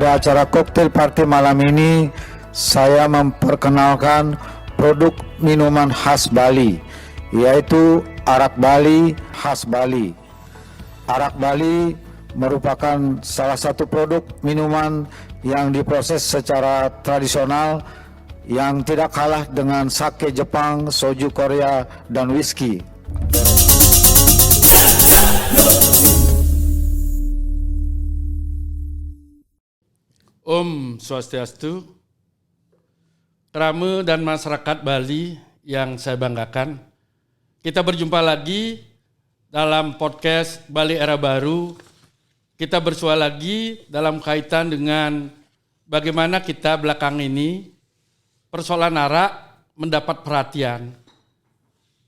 Pada acara koktail party malam ini, saya memperkenalkan produk minuman khas Bali, yaitu arak Bali khas Bali. Arak Bali merupakan salah satu produk minuman yang diproses secara tradisional yang tidak kalah dengan sake Jepang, soju Korea, dan whisky. Om Swastiastu, Krame dan masyarakat Bali yang saya banggakan. Kita berjumpa lagi dalam podcast Bali Era Baru. Kita bersua lagi dalam kaitan dengan bagaimana kita belakang ini persoalan arak mendapat perhatian.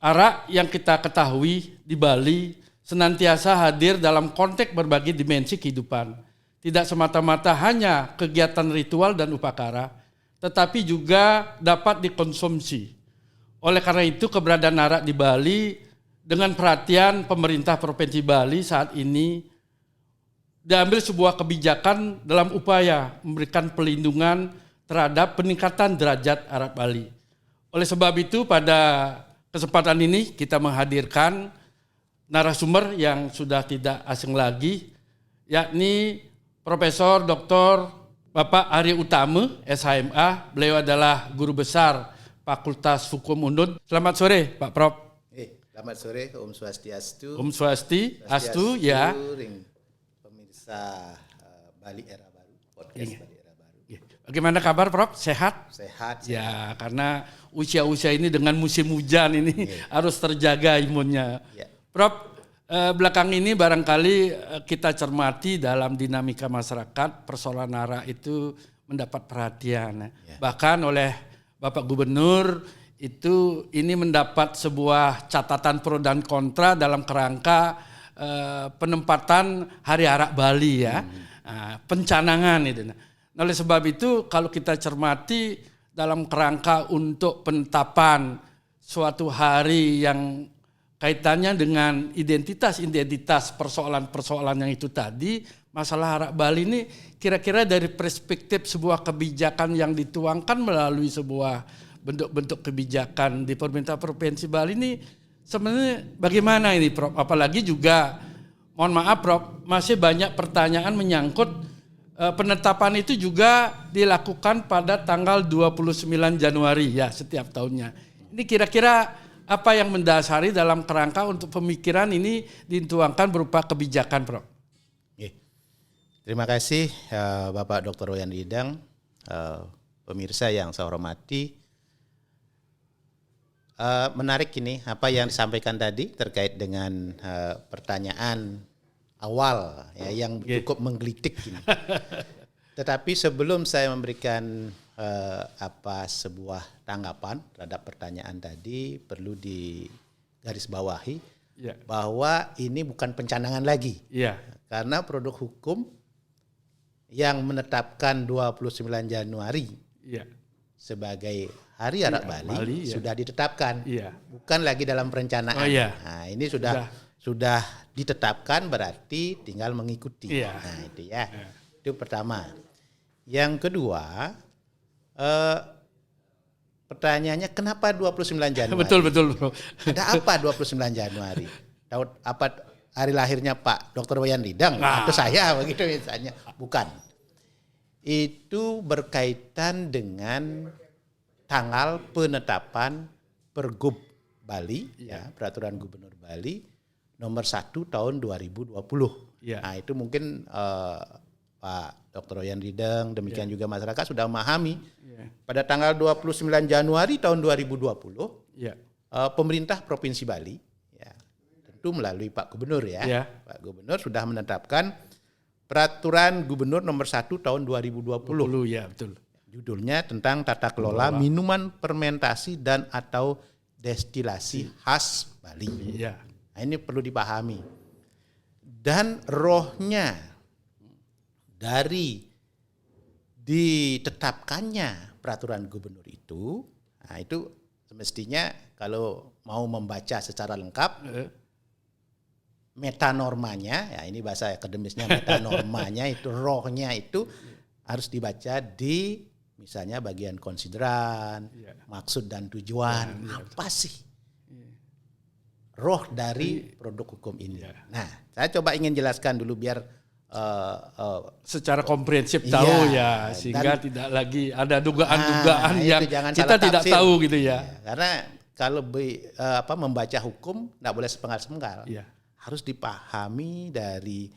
Arak yang kita ketahui di Bali senantiasa hadir dalam konteks berbagai dimensi kehidupan. Tidak semata-mata hanya kegiatan ritual dan upacara, tetapi juga dapat dikonsumsi. Oleh karena itu keberadaan arak di Bali dengan perhatian pemerintah Provinsi Bali saat ini diambil sebuah kebijakan dalam upaya memberikan pelindungan terhadap peningkatan derajat arak Bali. Oleh sebab itu pada kesempatan ini kita menghadirkan narasumber yang sudah tidak asing lagi, yakni Profesor Dr. Bapak Ari Utama, SHMA. Beliau adalah guru besar Fakultas Hukum UNUD. Selamat sore, Pak Prof. Selamat sore, Om Swastiastu. Om Swastiastu, ya. Pemirsa Bali Era Baru, podcast Bali Era Baru. Bagaimana kabar, Prof? Sehat? Sehat. Ya, karena usia-usia ini dengan musim hujan ini harus terjaga imunnya. Ya. Prof, belakang ini barangkali kita cermati dalam dinamika masyarakat, persoalan arak itu mendapat perhatian. Ya. Bahkan oleh Bapak Gubernur itu ini mendapat sebuah catatan pro dan kontra dalam kerangka penempatan Hari Arak Bali ya, pencanangan itu. Nah, oleh sebab itu kalau kita cermati dalam kerangka untuk penetapan suatu hari yang kaitannya dengan identitas persoalan-persoalan yang itu tadi, masalah arak Bali ini kira-kira dari perspektif sebuah kebijakan yang dituangkan melalui sebuah bentuk-bentuk kebijakan di pemerintah Provinsi Bali ini sebenarnya bagaimana ini, Prof? Apalagi juga, mohon maaf Prof, masih banyak pertanyaan menyangkut penetapan itu juga dilakukan pada tanggal 29 Januari ya setiap tahunnya. Ini kira-kira apa yang mendasari dalam kerangka untuk pemikiran ini dituangkan berupa kebijakan, Prof? Terima kasih Bapak Dr. Wayan Ridang, pemirsa yang saya hormati. Menarik ini apa yang disampaikan tadi terkait dengan pertanyaan awal ya, yang cukup menggelitik ini. Tetapi sebelum saya memberikan sebuah tanggapan terhadap pertanyaan tadi, perlu digarisbawahi bahwa ini bukan pencanangan lagi. Karena produk hukum yang menetapkan 29 Januari sebagai Hari Arak Bali sudah ditetapkan, bukan lagi dalam perencanaan. Nah, ini sudah ditetapkan, berarti tinggal mengikuti. Nah, itu ya. Itu pertama. Yang kedua, pertanyaannya kenapa 29 Januari? Betul, Bro. Ada apa 29 Januari? Tahu apa hari lahirnya Pak Dr. Wayan Ridang atau saya begitu misalnya? Bukan. Itu berkaitan dengan tanggal penetapan Pergub Bali, Peraturan Gubernur Bali nomor 1 tahun 2020. Nah, itu mungkin Pak Dr. Wayan Ridang, demikian juga masyarakat sudah memahami pada tanggal 29 Januari tahun 2020 pemerintah Provinsi Bali tentu melalui Pak Gubernur Pak Gubernur sudah menetapkan Peraturan Gubernur nomor 1 tahun 2020. Betul. Judulnya tentang tata kelola minuman fermentasi dan atau destilasi khas Bali. Nah, ini perlu dipahami. Dan rohnya dari ditetapkannya peraturan gubernur itu, nah itu semestinya kalau mau membaca secara lengkap, metanormanya, ya ini bahasa akademisnya, metanormanya itu rohnya itu harus dibaca di misalnya bagian konsideran, maksud dan tujuan. Apa sih roh dari produk hukum ini? Nah, saya coba ingin jelaskan dulu biar secara komprehensif tahu sehingga tidak lagi ada dugaan-dugaan yang kita tidak tahu gitu ya. Karena kalau membaca hukum tidak boleh sepenggal-sepenggal. Harus dipahami dari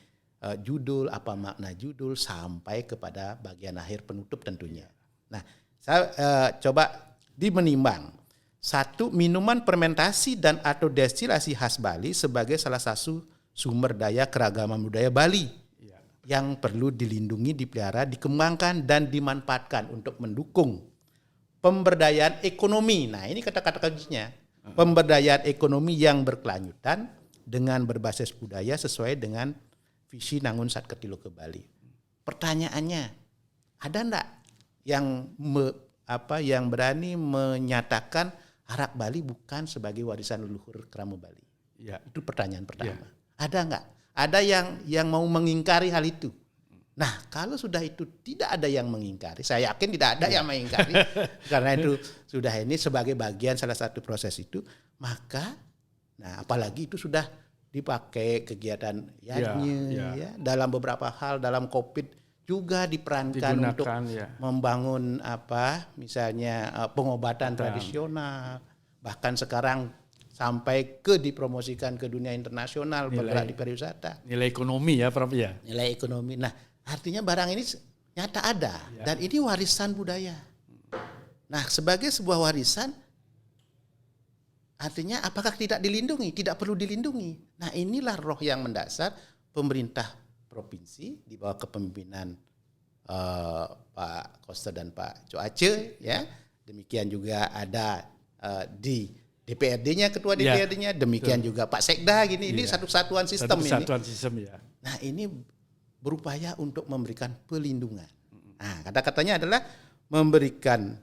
judul, apa makna judul sampai kepada bagian akhir penutup tentunya. Nah, saya coba menimbang. Satu, minuman fermentasi dan atau destilasi khas Bali sebagai salah satu sumber daya keragaman budaya Bali yang perlu dilindungi, dipelihara, dikembangkan, dan dimanfaatkan untuk mendukung pemberdayaan ekonomi. Nah, ini kata-kata kuncinya. Pemberdayaan ekonomi yang berkelanjutan dengan berbasis budaya sesuai dengan visi Nangun Satketilo ke Bali. Pertanyaannya, ada enggak yang berani menyatakan Arak Bali bukan sebagai warisan leluhur Kerama Bali? Itu pertanyaan pertama. Ada enggak? Ada yang mau mengingkari hal itu. Nah, kalau sudah itu tidak ada yang mengingkari, saya yakin tidak ada yang mengingkari, karena itu sudah ini sebagai bagian salah satu proses itu, maka, nah apalagi itu sudah dipakai kegiatan dalam beberapa hal, dalam COVID juga diperankan untuk membangun misalnya pengobatan tradisional, bahkan sekarang sampai dipromosikan ke dunia internasional, bergerak di pariwisata. Nilai ekonomi ya Prof ya. Nilai ekonomi. Nah, artinya barang ini nyata ada dan ini warisan budaya. Nah, sebagai sebuah warisan artinya apakah tidak dilindungi? Tidak perlu dilindungi. Nah, inilah roh yang mendasar pemerintah provinsi di bawah kepemimpinan Pak Koster dan Pak Coace ya. Demikian juga ada di DPRD-nya, ketua DPRD-nya, demikian juga Pak Sekda ini satu kesatuan sistem ini. Nah, ini berupaya untuk memberikan pelindungan. Nah, kata-katanya adalah memberikan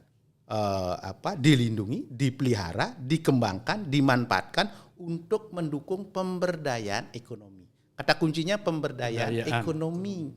dilindungi, dipelihara, dikembangkan, dimanfaatkan untuk mendukung pemberdayaan ekonomi. Kata kuncinya pemberdayaan ekonomi.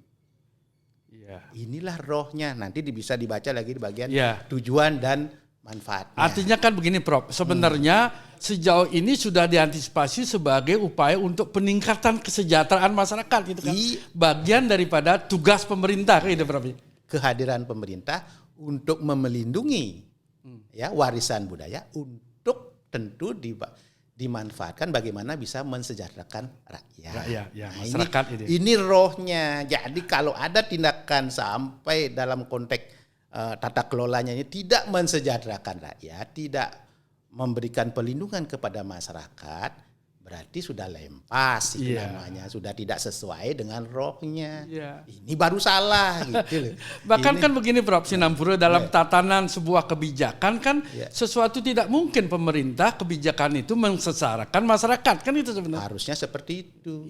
Inilah rohnya. Nanti bisa dibaca lagi di bagian tujuan dan manfaatnya. Artinya kan begini Prof, sebenarnya sejauh ini sudah diantisipasi sebagai upaya untuk peningkatan kesejahteraan masyarakat gitu kan. Bagian daripada tugas pemerintah gitu Prof. Kehadiran pemerintah untuk melindungi warisan budaya untuk tentu dimanfaatkan bagaimana bisa mensejahterakan rakyat. Masyarakat ini rohnya. Jadi kalau ada tindakan sampai dalam konteks tata kelolanya ini tidak mensejahterakan rakyat, tidak memberikan pelindungan kepada masyarakat, berarti sudah lempas itu namanya, sudah tidak sesuai dengan rohnya. Ini baru salah gitu loh. Bahkan kan begini Prof Sinampura, dalam tatanan sebuah kebijakan kan sesuatu tidak mungkin pemerintah kebijakan itu mensesarakan masyarakat, kan itu sebenarnya. Harusnya seperti itu.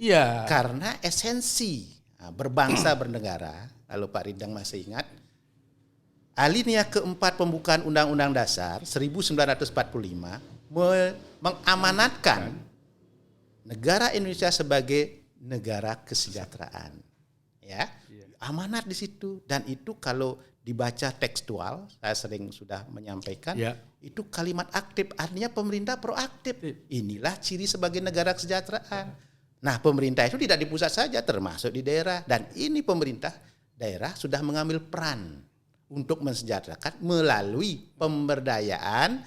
Karena esensi berbangsa bernegara, kalau Pak Ridang masih ingat, alinea keempat pembukaan Undang-Undang Dasar 1945 mengamanatkan negara Indonesia sebagai negara kesejahteraan. Amanat di situ, dan itu kalau dibaca tekstual, saya sering sudah menyampaikan, itu kalimat aktif, artinya pemerintah proaktif. Inilah ciri sebagai negara kesejahteraan. Nah, pemerintah itu tidak di pusat saja, termasuk di daerah, dan ini pemerintah daerah sudah mengambil peran untuk mensejahterakan melalui pemberdayaan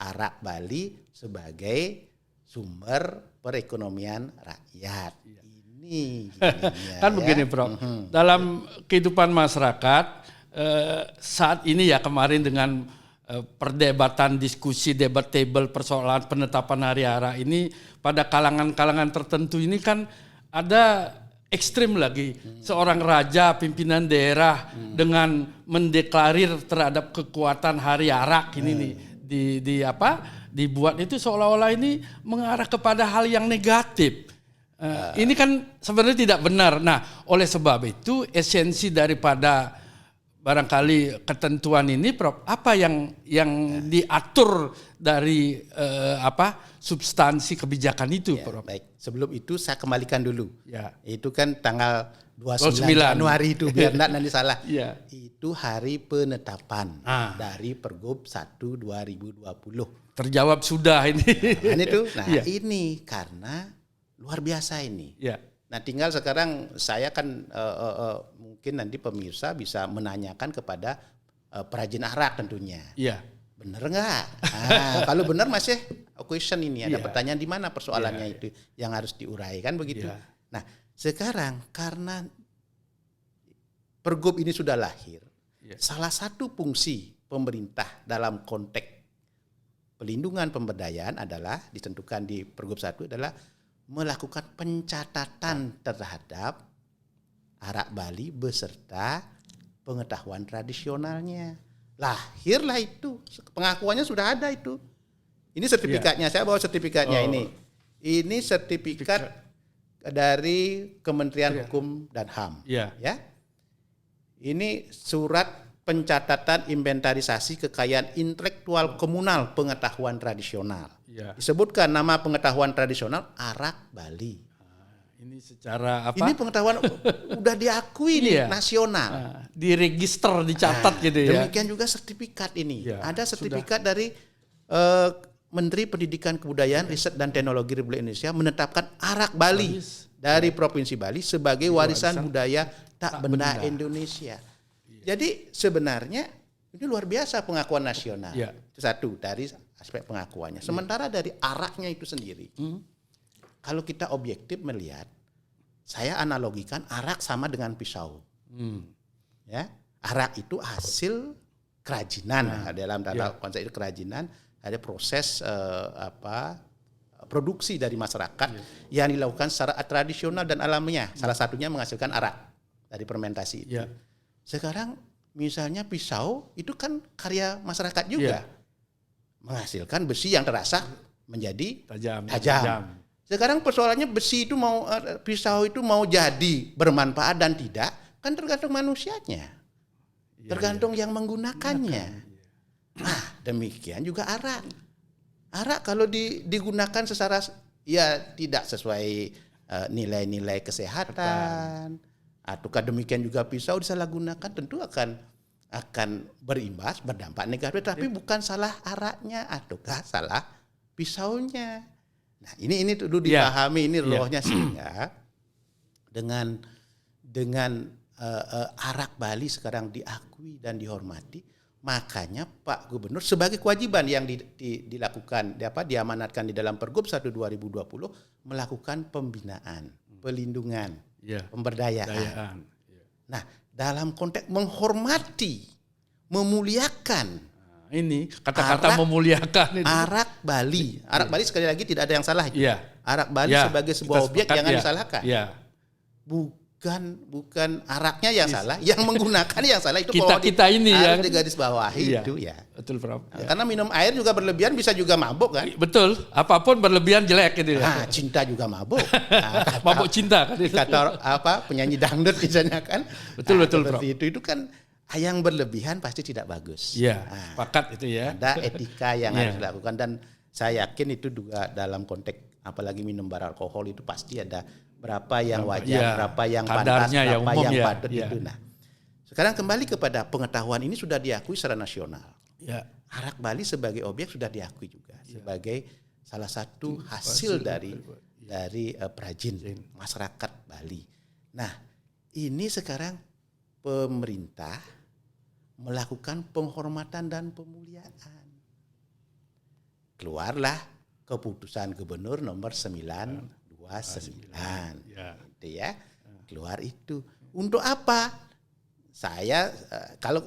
Arak Bali sebagai sumber perekonomian rakyat. Ini kan begini Prof. Dalam kehidupan masyarakat saat ini kemarin dengan perdebatan, diskusi, debatable persoalan penetapan hari Arak ini pada kalangan-kalangan tertentu ini kan ada ekstrim lagi, seorang raja pimpinan daerah dengan mendeklarir terhadap kekuatan hari Arak ini nih dibuat itu seolah-olah ini mengarah kepada hal yang negatif. Ini kan sebenarnya tidak benar. Nah, oleh sebab itu esensi daripada barangkali ketentuan ini Prof, apa yang diatur dari substansi kebijakan itu Prof? Baik, sebelum itu saya kembalikan dulu. Itu kan tanggal 29 Januari itu biar enggak nanti salah. Iya. Itu hari penetapan dari Pergub 1 2020. Terjawab sudah ini. Nah, itu. Nah, Iya. ini karena luar biasa ini. Iya. Nah, tinggal sekarang saya kan mungkin nanti pemirsa bisa menanyakan kepada perajin arak tentunya. Iya. Bener nggak? Nah, kalau benar masih question ini ada Iya. pertanyaan di mana persoalannya Iya. itu yang harus diuraikan begitu. Iya. Nah, sekarang karena Pergub ini sudah lahir, Iya. salah satu fungsi pemerintah dalam konteks pelindungan pemberdayaan adalah ditentukan di Pergub 1 adalah melakukan pencatatan terhadap arak Bali beserta pengetahuan tradisionalnya. Lahirlah itu, pengakuannya sudah ada itu. Ini sertifikatnya, saya bawa sertifikatnya ini. Ini sertifikat dari Kementerian Hukum dan HAM. Iya. Ya. Ini surat pencatatan inventarisasi kekayaan intelektual komunal pengetahuan tradisional. Iya. Disebutkan nama pengetahuan tradisional arak Bali. Ini secara apa? Ini pengetahuan udah diakui nih Iya. nasional. Diregister, dicatat gitu ya. Demikian juga sertifikat ini. Ya, Ada sertifikat dari Menteri Pendidikan Kebudayaan, Riset dan Teknologi Republik Indonesia menetapkan arak Bali dari Provinsi Bali sebagai warisan budaya tak benda Indonesia. Jadi sebenarnya ini luar biasa pengakuan nasional. Ya. Itu satu dari aspek pengakuannya. Sementara dari araknya itu sendiri, kalau kita objektif melihat, saya analogikan arak sama dengan pisau. Ya, arak itu hasil kerajinan. Dalam konsep itu kerajinan ada proses produksi dari masyarakat yang dilakukan secara tradisional dan alamiah. Salah satunya menghasilkan arak dari fermentasi itu. Sekarang misalnya pisau itu kan karya masyarakat juga. Menghasilkan besi yang terasa menjadi tajam. Sekarang persoalannya besi itu pisau itu mau jadi bermanfaat dan tidak kan tergantung manusianya. Tergantung yang menggunakannya. Nah, demikian juga arak. Arak kalau digunakan secara tidak sesuai nilai-nilai kesehatan, ataukah demikian juga pisau disalahgunakan tentu akan berimbas, berdampak negatif, tapi bukan salah araknya ataukah salah pisaunya. Nah, ini dulu dipahami ini rohnya sehingga dengan arak Bali sekarang diakui dan dihormati, makanya Pak Gubernur sebagai kewajiban yang dilakukan diamanatkan di dalam Pergub 1 2020 melakukan pembinaan, pelindungan, pemberdayaan. Nah, dalam konteks menghormati, memuliakan. Ini kata-kata memuliakan itu. Arak Bali. Arak Bali sekali lagi tidak ada yang salah. Arak Bali sebagai sebuah objek jangan disalahkan. Bukan araknya yang salah, yang menggunakan yang salah itu kita ini harus digaris bawahi itu ya. Betul, Prof. Karena minum air juga berlebihan bisa juga mabuk kan? Betul. Apapun berlebihan jelek gitu ya. Nah, cinta juga mabuk. Mabuk cinta kan itu. Kata penyanyi dangdut misalnya kan. Betul, Prof. Itu kan yang berlebihan pasti tidak bagus. Iya, sepakat itu ya. Ada etika yang harus dilakukan dan saya yakin itu juga dalam konteks apalagi minum beralkohol itu pasti ada berapa yang wajar, berapa yang pantas, berapa yang patut itu. Nah, sekarang kembali kepada pengetahuan ini sudah diakui secara nasional. Arak Bali sebagai objek sudah diakui juga sebagai salah satu hasil dari perajin masyarakat Bali. Nah, ini sekarang pemerintah melakukan penghormatan dan pemuliaan. Keluarlah keputusan Gubernur nomor 929. Itu ya. Keluar itu. Untuk apa? Saya kalau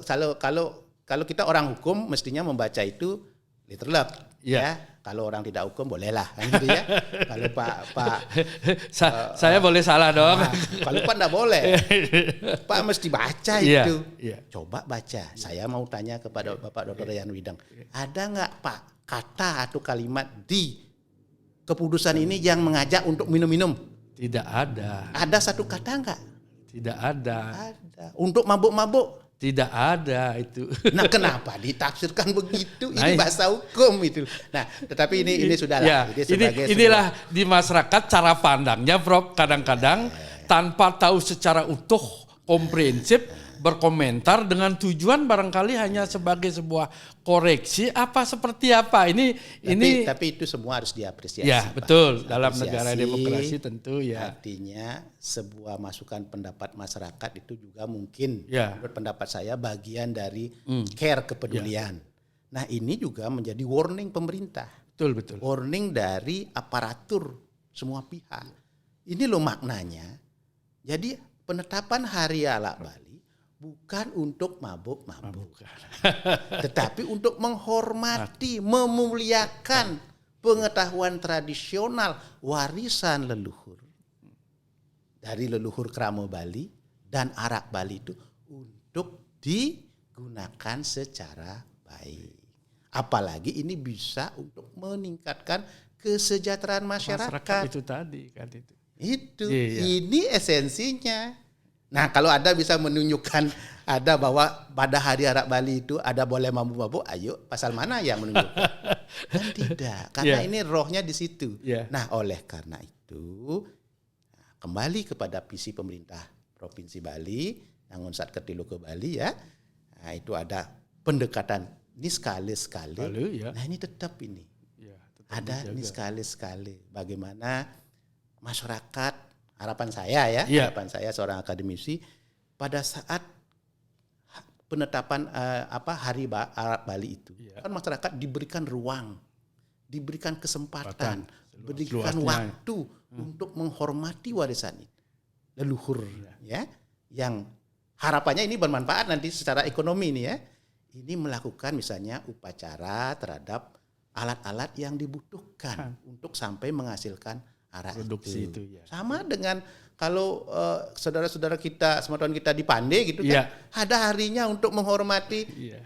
kita orang hukum mestinya membaca itu literally ya. Kalau orang tidak hukum bolehlah kan gitu ya. Kalau Pak saya boleh salah dong. Kalau Pak enggak boleh. Pak mesti baca itu. Coba baca. Saya mau tanya kepada Bapak Dr. Yan Widang. Ada enggak Pak kata atau kalimat di keputusan ini yang mengajak untuk minum-minum? Tidak ada. Ada satu kata enggak? Tidak ada. Ada. Untuk mabuk-mabuk? Tidak ada itu. Nah, kenapa ditafsirkan begitu? Ini bahasa hukum itu. Nah, tetapi ini sudahlah. Inilah di masyarakat cara pandangnya, Prof. Kadang-kadang tanpa tahu secara utuh, komprehensif, berkomentar dengan tujuan barangkali hanya sebagai sebuah koreksi apa seperti apa. Tapi itu semua harus diapresiasi. Ya, Pak. betul. Dalam negara Apresiasi, demokrasi tentu ya. Artinya sebuah masukan pendapat masyarakat itu juga mungkin Ya. menurut pendapat saya bagian dari care kepedulian. Nah, ini juga menjadi warning pemerintah. Betul. Warning dari aparatur semua pihak. Ini loh maknanya. Jadi penetapan Hari Arak Bali bukan untuk mabuk-mabuk. Tetapi untuk menghormati, memuliakan pengetahuan tradisional warisan leluhur. Dari leluhur Kramo Bali dan Arak Bali itu untuk digunakan secara baik. Apalagi ini bisa untuk meningkatkan kesejahteraan masyarakat. Itu tadi kan itu. Itu, Iya. ini esensinya. Nah, kalau ada bisa menunjukkan ada bahwa pada Hari Arak Bali itu ada boleh mabuk-mabuk, ayo pasal mana yang menunjukkan? Kan tidak, karena Iya. ini rohnya di situ. Iya. Nah, oleh karena itu kembali kepada visi pemerintah Provinsi Bali, Nangun Sat Ketilu ke Bali ya. Nah, itu ada pendekatan ini sekali-sekali. Lalu, ya. Nah, ini tetap ini. Ya, tetap Ada dijaga. ini sekali-sekali bagaimana masyarakat, harapan saya ya, Iya. harapan saya seorang akademisi pada saat penetapan Hari Arak Bali itu, Iya. kan masyarakat diberikan ruang, diberikan kesempatan, diberikan seluas-luasnya. waktu untuk menghormati warisan ini, leluhur ya, yang harapannya ini bermanfaat nanti secara ekonomi nih ya. Ini melakukan misalnya upacara terhadap alat-alat yang dibutuhkan untuk sampai menghasilkan arak Produksi itu, ya. Sama dengan kalau saudara-saudara kita, teman-teman kita di Pande gitu Iya. kan, ada harinya untuk menghormati Iya.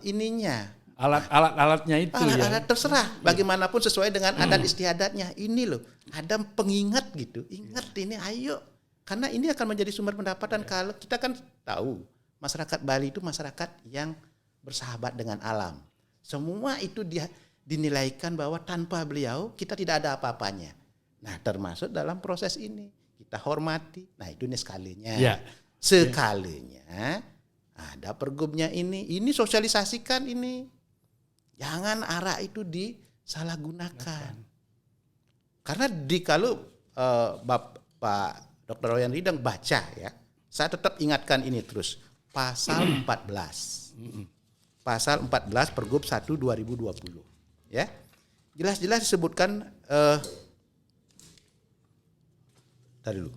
ininya. Alat-alatnya itu Alat-alat ya. terserah bagaimanapun sesuai dengan adat istiadatnya. Ini loh, ada pengingat gitu. Ingat ini, ayo. Karena ini akan menjadi sumber pendapatan. Kalau kita kan tahu masyarakat Bali itu masyarakat yang bersahabat dengan alam. Semua itu dinilaikan bahwa tanpa beliau kita tidak ada apa-apanya. Nah, termasuk dalam proses ini kita hormati. Nah, itu nih sekalinya. Ya. Sekalinya ada pergubnya ini sosialisasikan ini. Jangan arak itu disalahgunakan. Karena kalau Pak Dr. Royan Ridang baca ya, saya tetap ingatkan ini terus. Pasal 14. Pasal 14 Pergub 1 2020. Ya. Jelas-jelas disebutkan tadi dulu.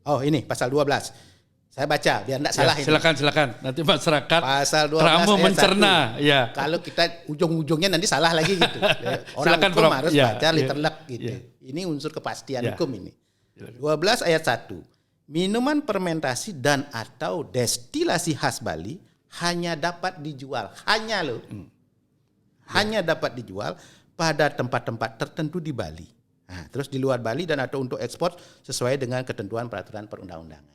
Oh, ini pasal 12. Saya baca biar enggak salah ini. Silakan. Nanti masyarakat Pasal 12 Kramo ayat mencerna, 1. ya. Kalau kita ujung-ujungnya nanti salah lagi gitu. Orang Silakan, hukum Prof. harus Ya, baca ya, literlek gitu. ya. Ini unsur kepastian Ya. hukum ini. 12 ayat 1. Minuman fermentasi dan atau destilasi khas Bali hanya dapat dijual. Hanya loh. Hanya dapat dijual pada tempat-tempat tertentu di Bali. Nah, terus di luar Bali dan atau untuk ekspor sesuai dengan ketentuan peraturan perundang-undangan.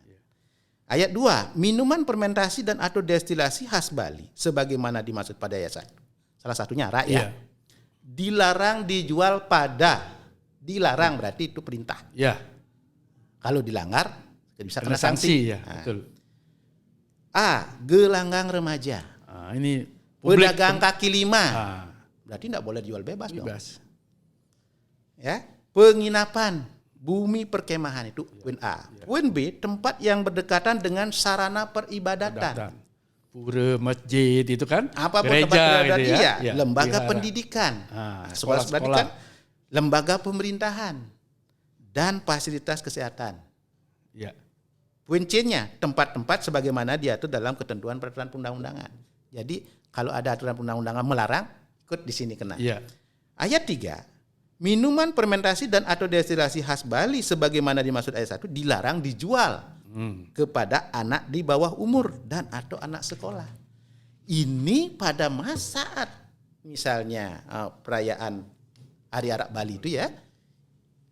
Ayat 2, minuman fermentasi dan atau destilasi khas Bali sebagaimana dimaksud pada ayat 1. Salah satunya arak ya. Iya. Dilarang dijual dilarang berarti itu perintah. Ya. Kalau dilanggar bisa kena Kena sanksi ya, Nah. betul. A, gelanggang remaja. Nah, ini publik Pedagang kaki lima. Ah, Berarti tidak boleh dijual bebas dong. bebas. Ya, penginapan, bumi perkemahan itu poin A. Poin B, tempat yang berdekatan dengan sarana peribadatan. Datang. Pura, masjid itu kan? Apapun gereja tempat peribadatan gitu ya. iya, lembaga Wihara. pendidikan. Ah, Sekolah berarti sekolah-sekolah. kan lembaga pemerintahan dan fasilitas kesehatan. Ya. Poin C-nya, tempat-tempat sebagaimana diatur dalam ketentuan peraturan perundang-undangan. Jadi kalau ada aturan perundang-undangan melarang, ikut di sini kena. Iya. Ayat 3, minuman fermentasi dan atau destilasi khas Bali sebagaimana dimaksud ayat 1 dilarang dijual kepada anak di bawah umur dan atau anak sekolah. Ini pada masa misalnya perayaan Hari Arak Bali itu ya,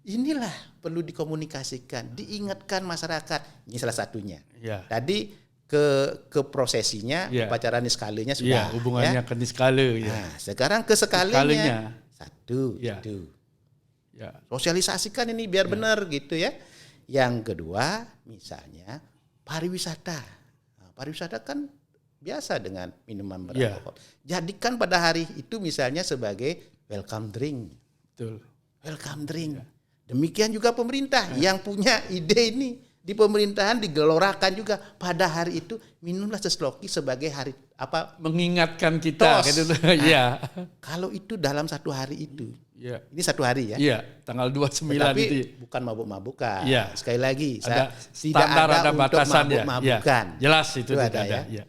inilah perlu dikomunikasikan, diingatkan masyarakat. Ini salah satunya. Ya. Tadi ke prosesinya, Ya. upacara niskalinya Iya, sudah. hubungannya ke niskala ya. Nah, sekarang ke sekalinya. Sekalinya. Satu, Ya. itu. Ya. Sosialisasikan ini biar benar gitu ya. Yang kedua, misalnya pariwisata. Nah, pariwisata kan biasa dengan minuman beralkohol. Jadikan pada hari itu misalnya sebagai welcome drink. Betul. Welcome drink. Demikian juga pemerintah yang punya ide ini di pemerintahan digelorakan juga pada hari itu minumlah seseloki sebagai hari mengingatkan kita tos. gitu. Nah, Iya. kalau itu dalam satu hari itu. Iya. Ini satu hari ya. Iya, tanggal 29 Tapi itu. bukan mabuk-mabukan. Iya. Sekali lagi, Ada tidak standar, ada untuk batasan ya. mabuk-mabukan. Iya. Jelas itu Itu tidak ada ada. ya. Iya.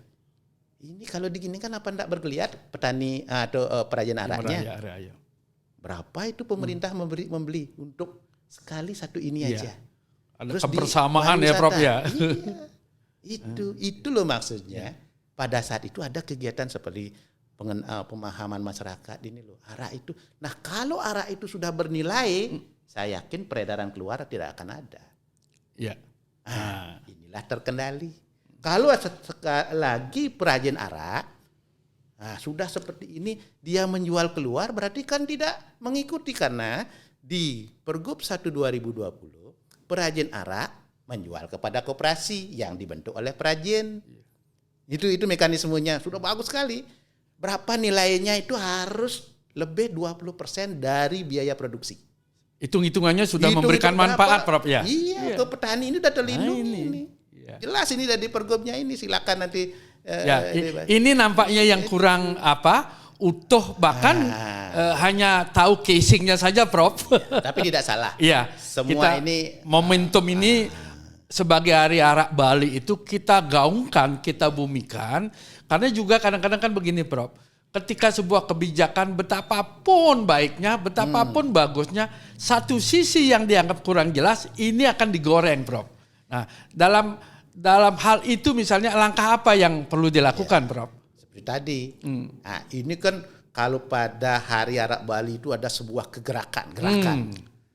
Ini kalau diginikan apa enggak bergeliat petani atau perajin araknya? Iya. Berapa itu pemerintah membeli untuk sekali satu ini Iya. aja? Ada Terus kebersamaan di ya Prof pariwisata. ya. Iya. Itu loh maksudnya. Pada saat itu ada kegiatan seperti pemahaman masyarakat ini loh, arak itu. Nah, kalau arak itu sudah bernilai, saya yakin peredaran keluar tidak akan ada. Iya. Inilah terkendali. Kalau lagi perajin arak, sudah seperti ini dia menjual keluar, berarti kan tidak mengikuti karena di Pergub 1 2020 perajin arak menjual kepada koperasi yang dibentuk oleh perajin. Itu mekanismenya sudah bagus sekali. Berapa nilainya itu harus lebih 20% dari biaya produksi. Hitung-hitungannya sudah memberikan manfaat Prof ya. Iya, ke petani ini sudah terlindungi ini. Iya. Jelas ini dari pergubnya ini, silakan nanti. Ini nampaknya yang kurang utuh bahkan hanya tahu casingnya saja Prof. Tapi tidak salah. Iya. Semua ini momentum ini sebagai Hari Arak Bali itu kita gaungkan, kita bumikan karena juga kadang-kadang kan begini Prof. Ketika sebuah kebijakan betapapun baiknya, betapapun bagusnya, satu sisi yang dianggap kurang jelas ini akan digoreng Prof. Nah, dalam hal itu misalnya langkah apa yang perlu dilakukan Prof? Seperti tadi. Nah, ini kan kalau pada Hari Arak Bali itu ada sebuah gerakan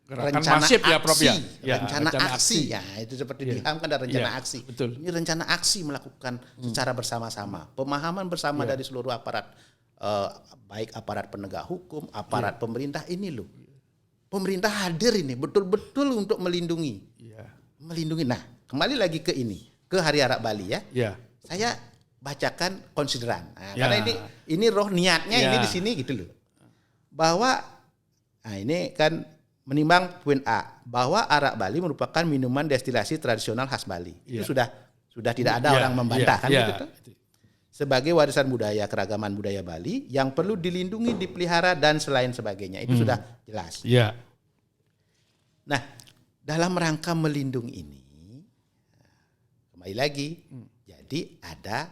Gerakan masif ya Prof ya. Rencana aksi. Ya, itu seperti di HAM kan ada rencana aksi. Betul. Ini rencana aksi melakukan secara bersama-sama. Pemahaman bersama dari seluruh aparat, baik aparat penegak hukum, aparat pemerintah ini loh. Pemerintah hadir ini betul-betul untuk melindungi. Melindungi. Nah, kembali lagi ke ini, ke Hari Arak Bali ya. Saya bacakan konsideran. Nah, karena ini roh niatnya ini di sini gitu loh. Bahwa ini kan menimbang poin A, bahwa arak Bali merupakan minuman destilasi tradisional khas Bali. Itu sudah tidak ada orang membantah kan gitu. Sebagai warisan budaya keragaman budaya Bali yang perlu dilindungi, dipelihara dan selain sebagainya. Itu sudah jelas. Nah, dalam rangka melindungi ini kembali lagi jadi ada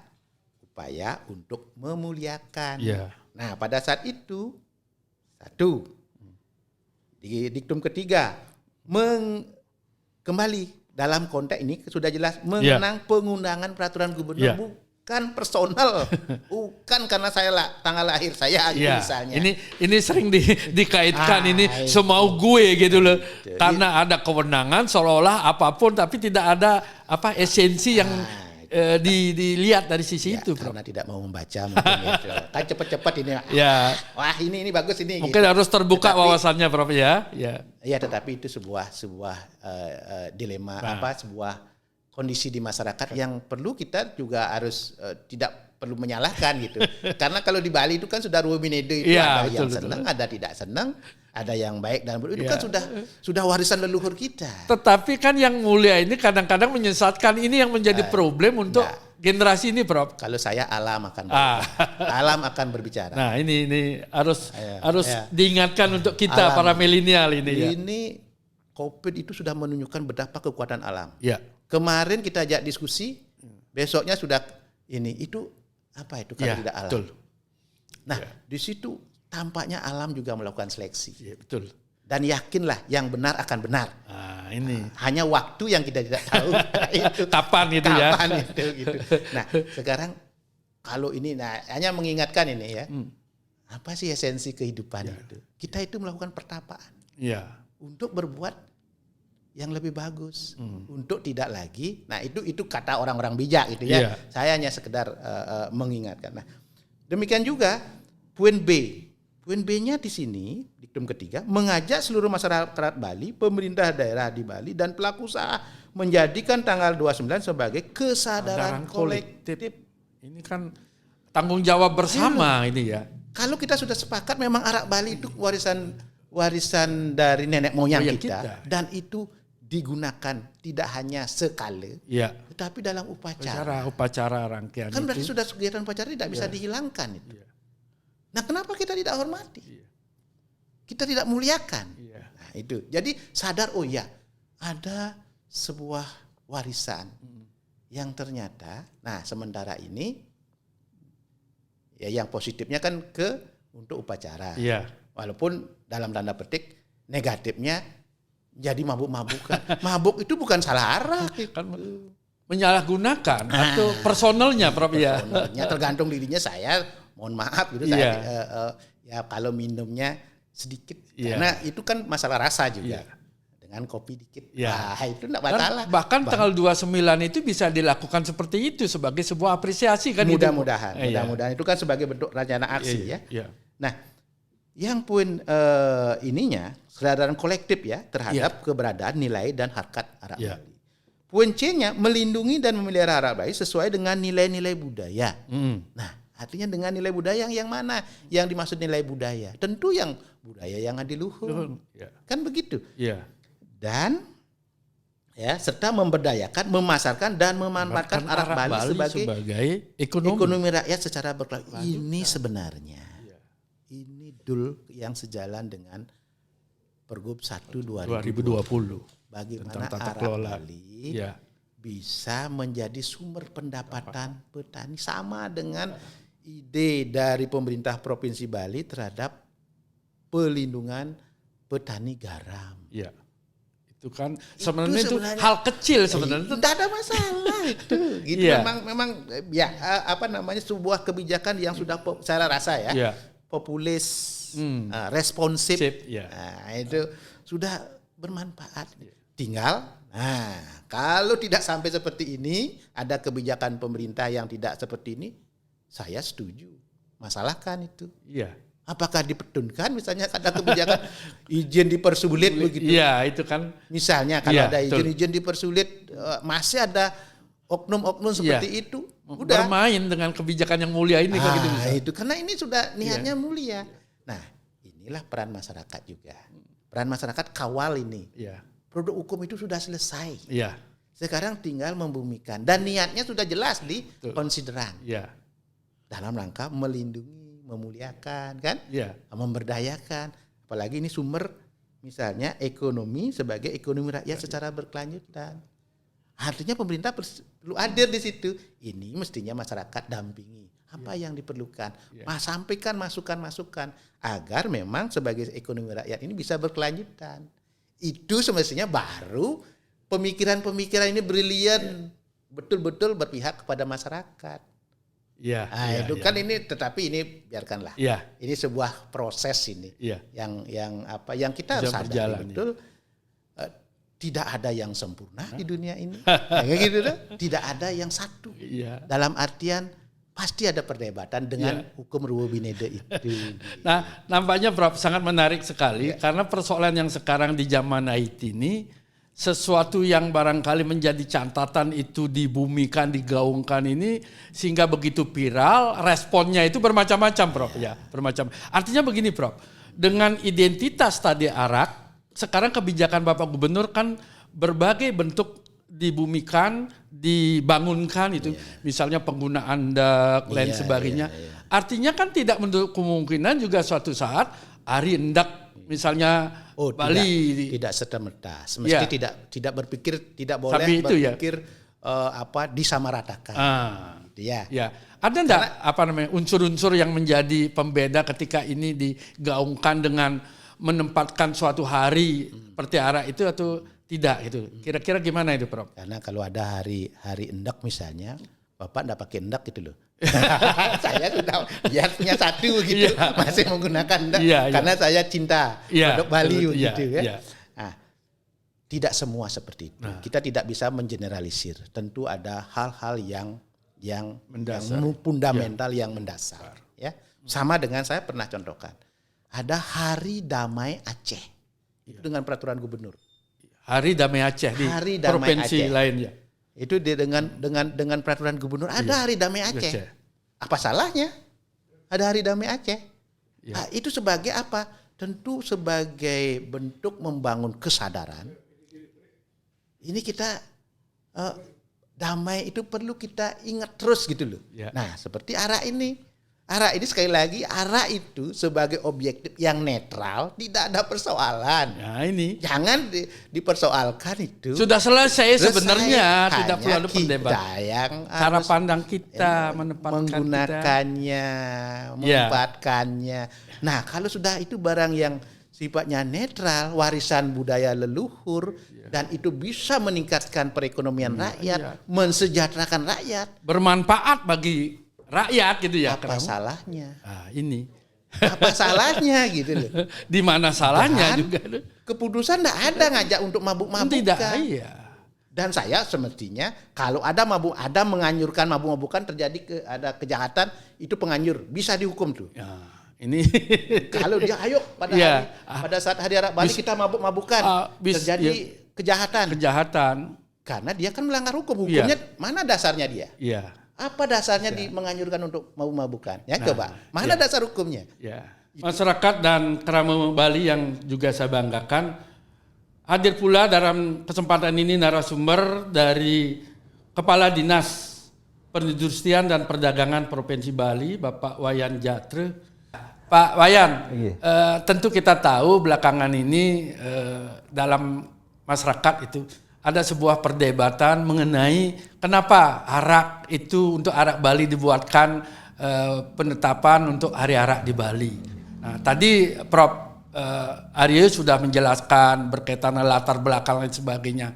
upaya untuk memuliakan. Nah, pada saat itu di diktum ketiga kembali dalam konteks ini sudah jelas mengenang pengundangan peraturan gubernur bukan personal, bukan karena tanggal lahir saya misalnya. Ini sering dikaitkan ini semau gue gitu loh. Karena ada kewenangan seolah-olah apapun tapi tidak ada esensi yang dilihat dari sisi itu, Bro. Karena tidak mau membaca mungkin itu. Kan cepat-cepat ini. Wah, ini bagus ini. Mungkin harus terbuka wawasannya, Prof ya. Iya, tetapi itu sebuah dilema sebuah kondisi di masyarakat yang perlu kita juga harus tidak perlu menyalahkan gitu. Karena kalau di Bali itu kan sudah ruminede itu ada yang senang, ada tidak senang, ada yang baik dan buruk. Itu kan sudah warisan leluhur kita. Tetapi kan yang mulia ini kadang-kadang menyesatkan, ini yang menjadi problem untuk generasi ini, Prof. Kalau saya alam akan berbicara. Alam akan berbicara. Nah, ini harus diingatkan untuk kita para milenial ini. Ini COVID itu sudah menunjukkan betapa kekuatan alam. Ya. Kemarin kita ajak diskusi, besoknya sudah itu apa itu kalau tidak alam. Betul. Nah, di situ tampaknya alam juga melakukan seleksi. Iya, betul. Dan yakinlah yang benar akan benar. Ini. Hanya waktu yang kita tidak tahu. Kapan itu ya. Kapan itu gitu. Nah, sekarang kalau ini hanya mengingatkan ini ya. Apa sih esensi kehidupan itu? Kita itu melakukan pertapaan. Iya. Untuk berbuat yang lebih bagus. Untuk tidak lagi. Nah, itu kata orang-orang bijak gitu ya. Saya hanya sekedar mengingatkan. Nah, demikian juga poin B. Poin B-nya di sini, diktum ketiga, mengajak seluruh masyarakat Bali, pemerintah daerah di Bali, dan pelaku usaha menjadikan tanggal 29 sebagai kesadaran kolektif. Ini kan tanggung jawab bersama ini ya. Kalau kita sudah sepakat memang arak Bali itu warisan dari nenek moyang kita. Dan itu digunakan tidak hanya sekali, tetapi dalam upacara rangkaian. Kan berarti sudah kegiatan upacara tidak bisa dihilangkan itu. Nah, kenapa kita tidak hormati? Kita tidak muliakan. Nah, itu. Jadi sadar, oh ya, ada sebuah warisan yang ternyata, nah sementara ini ya yang positifnya kan untuk upacara. Walaupun dalam tanda petik negatifnya jadi mabuk-mabukan. Mabuk itu bukan salah arah. Kan menyalahgunakan atau personalnya Prof ya. Personalnya tergantung dirinya saya. Mohon maaf gitu saya ya kalau minumnya sedikit karena itu kan masalah rasa juga. Dengan kopi dikit. Wah, itu enggak masalah. Bahkan tanggal 29 itu bisa dilakukan seperti itu sebagai sebuah apresiasi kan. Mudah-mudahan itu kan sebagai bentuk rencana aksi ya. Nah, yang poin ininya kesadaran kolektif ya terhadap keberadaan nilai dan harkat arak Bali. Poin C-nya melindungi dan memelihara arak Bali sesuai dengan nilai-nilai budaya. Nah, artinya dengan nilai budaya yang mana? Yang dimaksud nilai budaya? Tentu yang budaya yang adiluhung. Kan begitu. Dan ya serta memberdayakan, memasarkan dan memanfaatkan arak Bali sebagai ekonomi rakyat secara berkelanjutan. Ini sebenarnya ini dul yang sejalan dengan Pergub 1 2020. Bagaimana arak Bali bisa menjadi sumber pendapatan petani sama dengan ide dari pemerintah Provinsi Bali terhadap pelindungan petani garam. Itu kan sebenarnya itu hal kecil sebenarnya. Tidak ada masalah itu. Gitu memang ya sebuah kebijakan yang sudah saya rasa populis, responsif. Nah, itu sudah bermanfaat. Tinggal kalau tidak sampai seperti ini, ada kebijakan pemerintah yang tidak seperti ini, saya setuju. Masalahkan itu. Apakah dipetunkan misalnya ada kebijakan izin dipersulit begitu? Itu kan. Misalnya kalau ada izin dipersulit, masih ada oknum-oknum seperti itu. Udah bermain dengan kebijakan yang mulia ini kan gitu. Itu karena ini sudah niatnya mulia. Nah, inilah peran masyarakat juga. Peran masyarakat kawal ini. Produk hukum itu sudah selesai. Sekarang tinggal membumikan dan niatnya sudah jelas di konsideran. Dalam rangka melindungi, memuliakan kan? Memberdayakan. Apalagi ini sumber misalnya ekonomi sebagai ekonomi rakyat secara berkelanjutan. Artinya pemerintah perlu hadir di situ. Ini mestinya masyarakat dampingi. Apa yang diperlukan? Sampaikan masukan-masukan agar memang sebagai ekonomi rakyat ini bisa berkelanjutan. Itu semestinya baru pemikiran-pemikiran ini brilian betul-betul berpihak kepada masyarakat. Itu kan ini, tetapi ini biarkanlah. Ini sebuah proses ini yang kita harus sadari betul. Tidak ada yang sempurna di dunia ini. Gitu, tidak ada yang satu. Dalam artian pasti ada perdebatan dengan hukum Ruwo Binede itu. Nah, nampaknya Prof sangat menarik sekali karena persoalan yang sekarang di zaman IT ini sesuatu yang barangkali menjadi catatan itu dibumikan, digaungkan ini sehingga begitu viral, responnya itu bermacam-macam Prof bermacam. Artinya begini Prof, dengan identitas tadi arak, sekarang kebijakan Bapak Gubernur kan berbagai bentuk dibumikan, dibangunkan itu, misalnya penggunaan dak, lain sebagainya. Artinya kan tidak menutup kemungkinan juga suatu saat Ari Endak misalnya Bali tidak serta-merta, semesti tidak berpikir, tidak boleh berpikir disamaratakan. Ada enggak unsur-unsur yang menjadi pembeda ketika ini digaungkan dengan menempatkan suatu hari seperti arak itu atau tidak gitu. Kira-kira gimana itu Prof? Karena kalau ada hari endak misalnya, Bapak enggak pakai endak gitu loh. Saya sudah punya satu gitu, masih menggunakan endak karena saya cinta produk Bali gitu ya. Nah, tidak semua seperti itu. Kita tidak bisa mengeneralisir. Tentu ada hal-hal yang fundamental yang mendasar ya. Sama dengan saya pernah contohkan. ada Hari Damai Aceh. Itu dengan peraturan gubernur. Hari Damai Aceh di Hari Damai provinsi Aceh. lainnya. Itu dengan peraturan gubernur ada Hari Damai Aceh. Aceh. Apa salahnya? Ada Hari Damai Aceh. Ya. Nah, itu sebagai apa? Tentu sebagai bentuk membangun kesadaran. Ini kita damai itu perlu kita ingat terus gitu loh. Ya. Nah, seperti ARA ini. ARA ini sekali lagi, ARA itu sebagai objektif yang netral, tidak ada persoalan. Nah ini. Jangan dipersoalkan itu. Sudah selesai sebenarnya, Selesai. tidak perlu ada Hanya perdebatan. kita yang Cara harus pandang kita, menempatkan menggunakannya, Ya. menempatkannya. Nah, kalau sudah itu barang yang sifatnya netral, warisan budaya leluhur, dan itu bisa meningkatkan perekonomian rakyat, mensejahterakan rakyat. bermanfaat bagi rakyat gitu ya. Apa salahnya? Nah, ini. Apa salahnya gitu loh. Di mana salahnya Dan juga. keputusan tidak ada ngajak untuk mabuk-mabukan. Tidak, iya. Dan saya semestinya kalau ada menganjurkan mabuk-mabukan terjadi ada kejahatan, itu penganjur bisa dihukum tuh. Ya, ini Kalau dia ayo Ya. pada saat hari Arab Bali kita mabuk-mabukan terjadi kejahatan karena dia kan melanggar hukum. Hukumnya mana dasarnya dia? Iya. Apa dasarnya menganjurkan untuk mabuk-mabukan? Ya coba. Mana dasar hukumnya? Ya. Masyarakat dan Kerama Bali yang juga saya banggakan, hadir pula dalam kesempatan ini narasumber dari Kepala Dinas Perindustrian dan Perdagangan Provinsi Bali, Bapak Wayan Jatre. Pak Wayan, tentu kita tahu belakangan ini dalam masyarakat itu ada sebuah perdebatan mengenai kenapa arak itu untuk arak Bali dibuatkan penetapan untuk hari arak di Bali. Nah, tadi Prof. Aryo sudah menjelaskan berkaitan latar belakang dan sebagainya.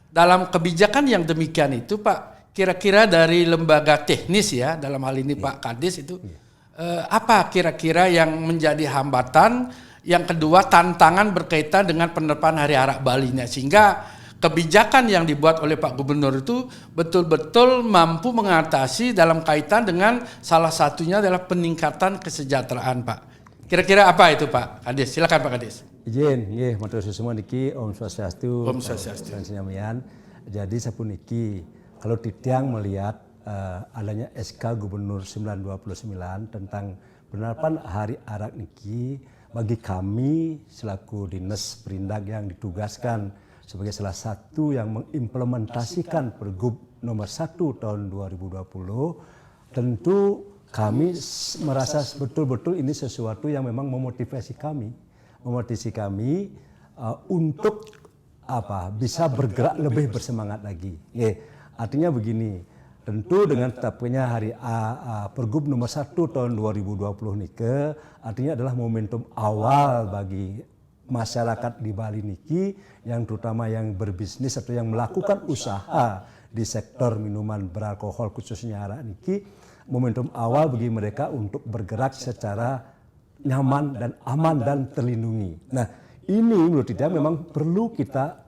Dalam kebijakan yang demikian itu Pak, kira-kira dari lembaga teknis ya, dalam hal ini Pak Kadis itu, apa kira-kira yang menjadi hambatan? Yang kedua, tantangan berkaitan dengan penerapan hari arak Bali-nya, sehingga kebijakan yang dibuat oleh Pak Gubernur itu betul-betul mampu mengatasi dalam kaitan dengan salah satunya adalah peningkatan kesejahteraan, Pak. Kira-kira apa itu, Pak Kadis? Silakan Pak Kadis. Izin, nggih, matur suwun niki Om Swastiastu. Om Swastiastu. Jadi sapuniki kalau Titiang melihat adanya SK Gubernur 929 tentang penerapan hari arak niki, bagi kami selaku Dinas Perindak yang ditugaskan sebagai salah satu yang mengimplementasikan Pergub nomor 1 tahun 2020, tentu kami merasa betul-betul ini sesuatu yang memang memotivasi kami untuk bisa bergerak lebih bersemangat lagi. Artinya begini, tentu dengan tetapnya hari Pergub nomor 1 tahun 2020 niki artinya adalah momentum awal bagi masyarakat di Bali niki yang terutama yang berbisnis atau yang melakukan usaha di sektor minuman beralkohol khususnya arak niki, momentum awal bagi mereka untuk bergerak secara nyaman dan aman dan terlindungi. Nah, ini menurut saya memang perlu kita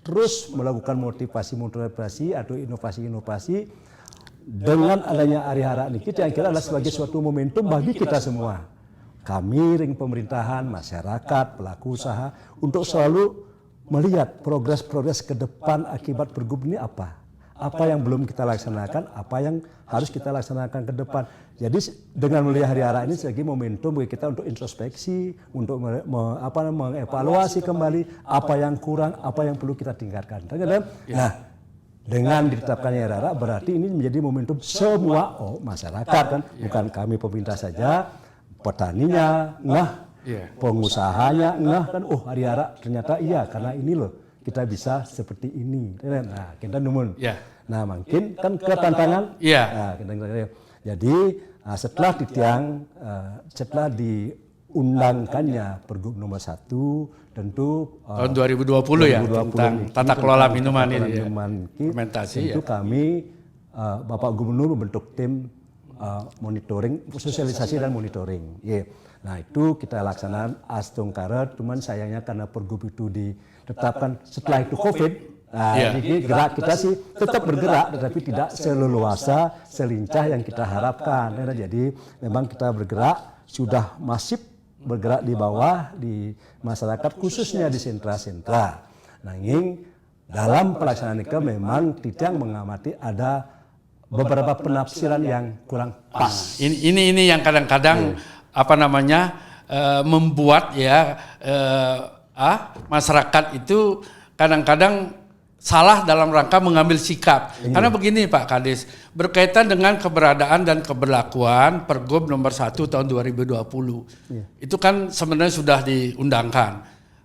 terus melakukan motivasi atau inovasi-inovasi dengan adanya hari arak niki yang kira adalah sebagai suatu momentum bagi kita semua. Kami, ring pemerintahan, masyarakat, pelaku usaha untuk selalu melihat progres-progres ke depan akibat Pergub ini apa yang belum kita laksanakan, apa yang harus kita laksanakan ke depan. Jadi dengan melihat hari arak ini sebagai momentum bagi kita untuk introspeksi, untuk mengevaluasi kembali apa yang kurang, apa yang perlu kita tingkatkan. Nah, dengan ditetapkannya hari arak berarti ini menjadi momentum semua masyarakat kan, bukan kami pemerintah saja. Petaninya, pengusahanya, kan, hari arak ternyata iya karena ini loh kita bisa seperti ini. Nah, kita numun. Nah, mungkin kan ke tantangan. Nah, jadi setelah setelah diundangkannya Pergub nomor 1 tentu tahun 2020 ya tentang tata kelola minuman ini ya. Fermentasi tentu kami Bapak Gubernur membentuk tim monitoring, sosialisasi dan monitoring. Nah, itu kita laksanakan astungkara, cuman sayangnya karena Pergub itu ditetapkan setelah itu COVID. Nah, jadi gerak kita sih tetap bergerak, tetapi tidak seleluasa, selincah yang kita harapkan. Jadi memang kita bergerak sudah masif bergerak di bawah di masyarakat khususnya di sentra-sentra. Nanging dalam pelaksanaan itu memang Titiang mengamati ada beberapa penafsiran yang kurang pas. Ini yang kadang-kadang membuat ya masyarakat itu kadang-kadang salah dalam rangka mengambil sikap. Karena begini Pak Kades, berkaitan dengan keberadaan dan keberlakuan Pergub nomor 1 tahun 2020. Itu kan sebenarnya sudah diundangkan.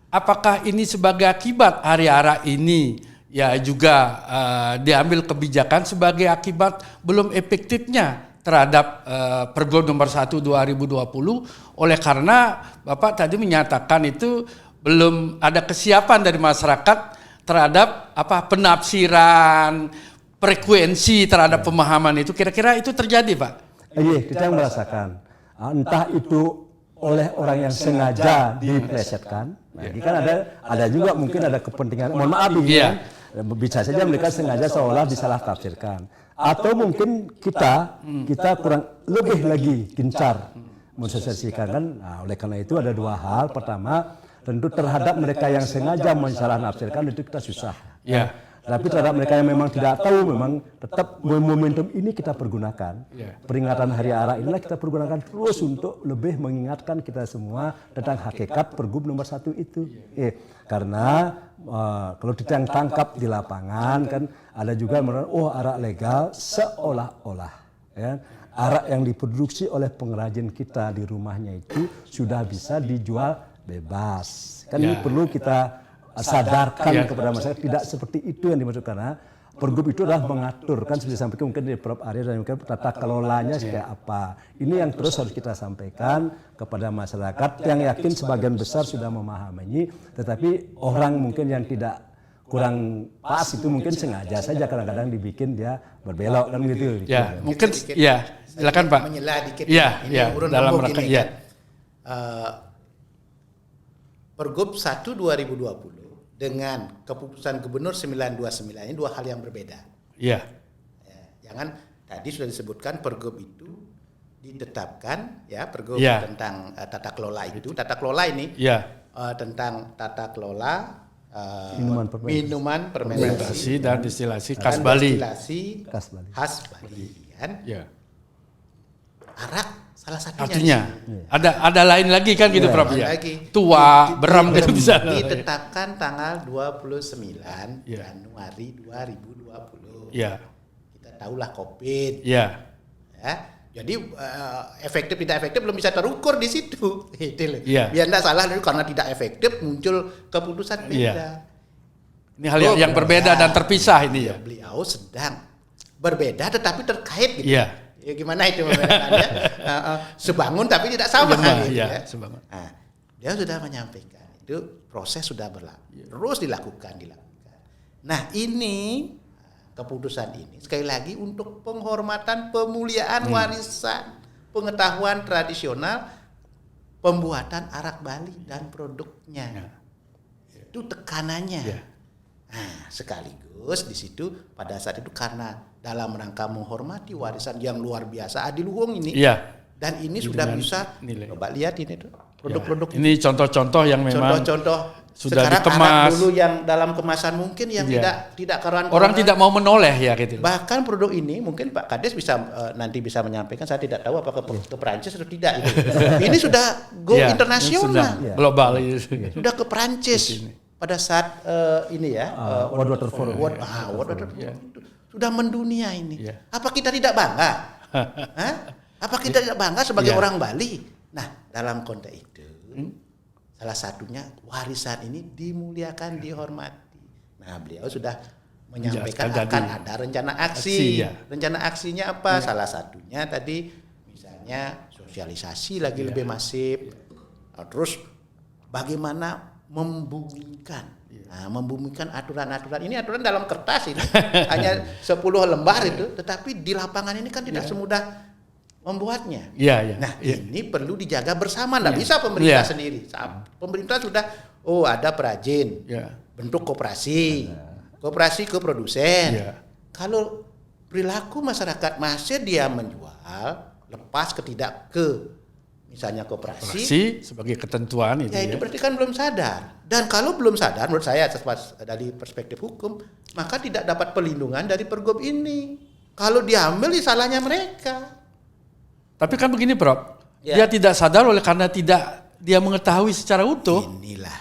Apakah ini sebagai akibat hari ara ini ya juga diambil kebijakan sebagai akibat belum efektifnya terhadap Pergub nomor 1 2020 oleh karena Bapak tadi menyatakan itu belum ada kesiapan dari masyarakat terhadap penafsiran, frekuensi terhadap pemahaman itu, kira-kira itu terjadi Pak? Iya, kita merasakan entah itu oleh orang yang sengaja diplesetkan. Nah, ini kan ada juga mungkin ada kepentingan. Mohon maaf ini, bisa saja mereka sengaja seolah disalah tafsirkan. Atau mungkin kita kurang lebih lagi gencar mensosialisasikan kan. Nah, oleh karena itu ada dua hal. Pertama, tentu terhadap mereka yang sengaja mensalah nafsirkan itu kita susah. Ya. Tapi terhadap mereka yang memang tidak tahu, memang tetap momentum ini kita pergunakan. Peringatan Hari Ara inilah kita pergunakan terus untuk lebih mengingatkan kita semua tentang hakikat Pergub nomor 1 itu. Karena kalau kita yang tangkap di lapangan kan ada juga arak legal seolah-olah ya, arak yang diproduksi oleh pengrajin kita di rumahnya itu sudah bisa dijual bebas. Kan ini perlu kita sadarkan kepada masyarakat, tidak seperti itu yang dimaksud, karena Pergub itu adalah mengatur, kan sudah disampaikan mungkin di Prof. Arya dan mungkin tata kelolanya seperti apa. Ini yang terus harus kita sampaikan kepada masyarakat yang yakin sebagian besar sudah memahaminya, tetapi orang mungkin yang tidak kurang pas itu mungkin sengaja saja kadang-kadang dibikin dia berbelok kan gitu. Ya, mungkin silakan Pak. Menyela dikit. Dalam rangka Pergub 1 2020 dengan keputusan Gubernur 929 ini dua hal yang berbeda. Iya. Jangan tadi sudah disebutkan Pergub itu ditetapkan ya, Pergub tentang tata kelola itu. Tata kelola ini tentang tata kelola minuman fermentasi dan destilasi khas Bali. Khas Bali kan. Ya. Arak salah satunya. Artinya ada lain lagi kan gitu Prof ya. Tua, beram gitu bisa. Ditetapkan tanggal 29 Januari 2020. Iya. Kita tahulah Covid. Iya. Ya. Jadi efektif tidak efektif belum bisa terukur di situ. Iya. Biar tidak salah dulu, karena tidak efektif muncul keputusan beda. Iya. Ini hal yang berbeda dan terpisah ini ya. Beliau sedang berbeda tetapi terkait gitu. Iya. Ya gimana itu membedakannya? Sebangun tapi tidak sama gitu ya. Sebangun. Nah, dia sudah menyampaikan itu proses sudah berlaku, terus dilakukan. Nah ini keputusan ini sekali lagi untuk penghormatan, pemuliaan warisan pengetahuan tradisional pembuatan arak Bali dan produknya. Itu tekanannya. Nah, sekaligus di situ pada saat itu karena dalam rangka menghormati warisan yang luar biasa adiluhung ini. Dan ini sudah bisa nilai. Coba lihat ini tuh produk-produk. Ini contoh-contoh yang memang sudah sekarang dikemas. Arak dulu yang dalam kemasan mungkin yang tidak karuan. Orang tidak mau menoleh ya gitu. Bahkan produk ini mungkin Pak Kades bisa nanti bisa menyampaikan, saya tidak tahu apakah ke Perancis atau tidak itu. Ini sudah go internasional. Sudah global. Sudah ke Perancis. Pada saat ini ya World Water Forum. World Water Forum sudah mendunia ini. Apa kita tidak bangga? Apa kita tidak bangga sebagai orang Bali? Nah, dalam konteks itu salah satunya warisan ini dimuliakan, dihormati. Nah, beliau sudah menyampaikan akan ada rencana aksi. Rencana aksinya apa? Salah satunya tadi misalnya sosialisasi lagi lebih masif. Terus bagaimana membumikan. Nah, membumikan aturan-aturan. Ini aturan dalam kertas ini hanya 10 lembar itu, tetapi di lapangan ini kan tidak semudah membuatnya. Nah, ini perlu dijaga bersama, enggak bisa pemerintah sendiri. Pemerintah sudah ada perajin, bentuk koperasi. Koperasi ke produsen. Kalau perilaku masyarakat masih dia menjual lepas misalnya koperasi, sebagai ketentuan itu ya itu berarti kan belum sadar. Dan kalau belum sadar, menurut saya dari perspektif hukum, maka tidak dapat perlindungan dari pergub ini. Kalau diambil, salahnya mereka. Tapi kan begini, Prof. Ya. Dia tidak sadar oleh karena tidak dia mengetahui secara utuh. Inilah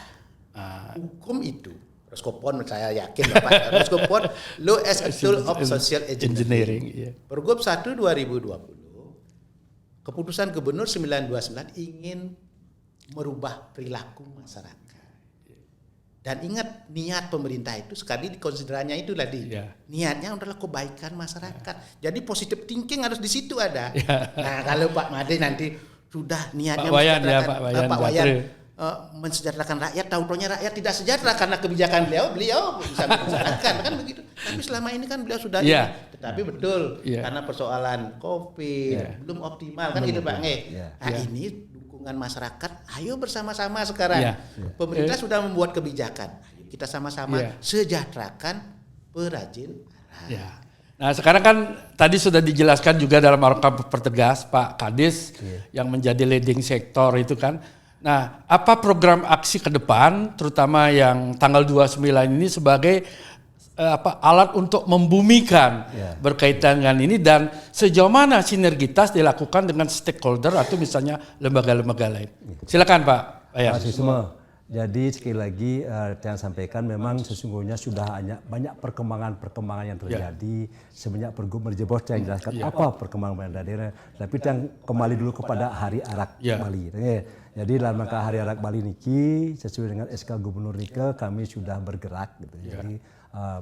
hukum itu. Roskopon, saya yakin Bapak. Roskopon, Law as a Tool of Social Engineering. Iya. Pergub 1 2020. Keputusan Gubernur 929 ingin merubah perilaku masyarakat. Dan ingat, niat pemerintah itu sekali dikonsiderannya itu tadi. Ya. Niatnya adalah kebaikan masyarakat. Jadi positive thinking harus di situ ada. Nah, kalau Pak Made nanti sudah niatnya Pak Wayan, mensejahterakan rakyat, tahu-taunya rakyat tidak sejahtera karena kebijakan beliau bisa mensejahterakan kan begitu. Tapi selama ini kan beliau sudah tetapi betul karena persoalan COVID belum optimal kan gitu Pak Nge. Nah ini dukungan masyarakat, ayo bersama-sama sekarang. Pemerintah sudah membuat kebijakan, ayo kita sama-sama sejahterakan perajin arang. Nah sekarang kan tadi sudah dijelaskan juga dalam Arakan Pertegas Pak Kades yang menjadi leading sektor itu kan. Nah, apa program aksi ke depan, terutama yang tanggal 29 ini sebagai alat untuk membumikan berkaitan dengan ini dan sejauh mana sinergitas dilakukan dengan stakeholder atau misalnya lembaga-lembaga lain. Silakan Pak. Terima kasih semua. Jadi sekali lagi yang sampaikan memang sesungguhnya sudah banyak perkembangan yang terjadi semenjak Pergub Merjebos yang jelaskan apa perkembangan daerah. Tapi yang kembali dulu kepada Hari Arak Bali. Jadi dalam rangka Hari Arak Bali niki sesuai dengan SK Gubernur niki kami sudah bergerak gitu. Jadi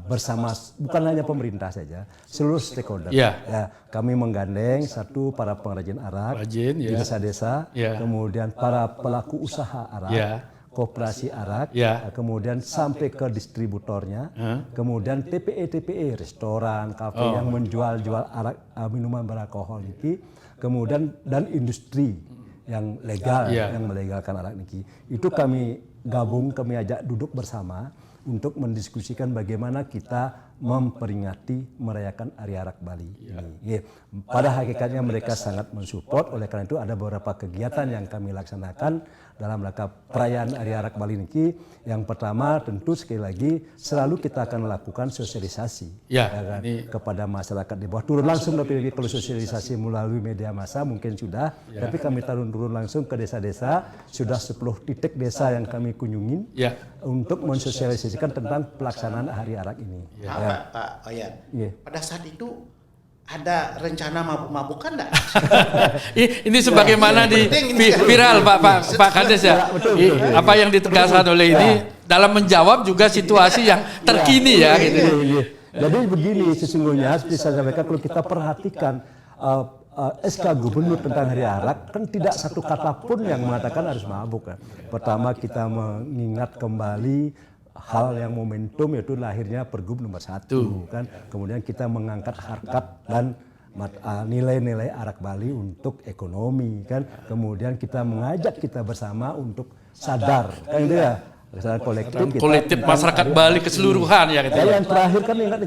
bersama bukan hanya pemerintah saja, seluruh stakeholder. Kami menggandeng satu para pengrajin arak di desa-desa, kemudian para pelaku usaha arak, koperasi arak, kemudian sampai ke distributornya, kemudian TPE restoran, kafe yang menjual arak minuman beralkohol niki, kemudian dan industri yang legal yang melegalkan arak niki. Itu kami gabung, kami ajak duduk bersama untuk mendiskusikan bagaimana kita memperingati merayakan Hari Arak Bali ini. Pada hakikatnya mereka sangat mensupport, oleh karena itu ada beberapa kegiatan yang kami laksanakan dalam rangka perayaan Hari Arak Bali niki. Yang pertama tentu sekali lagi selalu kita akan melakukan sosialisasi kepada masyarakat di bawah. Turun langsung, tapi kalau sosialisasi melalui media massa mungkin sudah, tapi kami turun langsung ke desa-desa, sudah 10 titik desa yang kami kunjungin untuk mensosialisasikan tentang pelaksanaan Hari Arak ini. Pak Wayan, pada saat itu ada rencana mabuk-mabukan enggak? Ini sebagaimana di viral Pak Kades ya. Apa yang ditegaskan oleh ini dalam menjawab juga situasi yang terkini gitu. Jadi begini sesungguhnya seperti saya sampaikan, kalau kita perhatikan SK Gubernur tentang Hari Arak kan tidak satu kata pun yang mengatakan harus mabuk kan. Pertama kita mengingat kembali hal yang momentum yaitu lahirnya Pergub nomor 1 kan. Kemudian kita mengangkat harkat dan nilai-nilai Arak Bali untuk ekonomi kan. Kemudian kita mengajak kita bersama untuk sadar kan itu ya. Kesadaran kolektif masyarakat Bali keseluruhan gitu. Yang terakhir kan ingat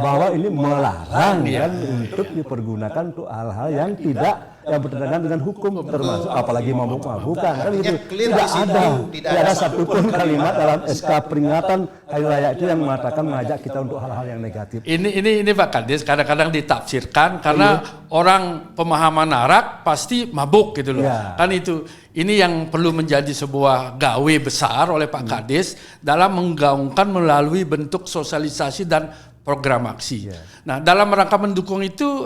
bahwa ini melarang kan untuk dipergunakan untuk hal-hal yang tidak bertentangan dengan hukum, termasuk apalagi mabuk-mabukan kan itu tidak ada satupun kalimat dalam SK peringatan Hari Raya itu yang mengatakan mengajak kita untuk hal-hal yang negatif. Ini Pak Kades kadang-kadang ditafsirkan karena orang pemahaman arak pasti mabuk gitu loh. Kan itu. Ini yang perlu menjadi sebuah gawe besar oleh Pak Kades dalam menggaungkan melalui bentuk sosialisasi dan program aksi. Nah, dalam rangka mendukung itu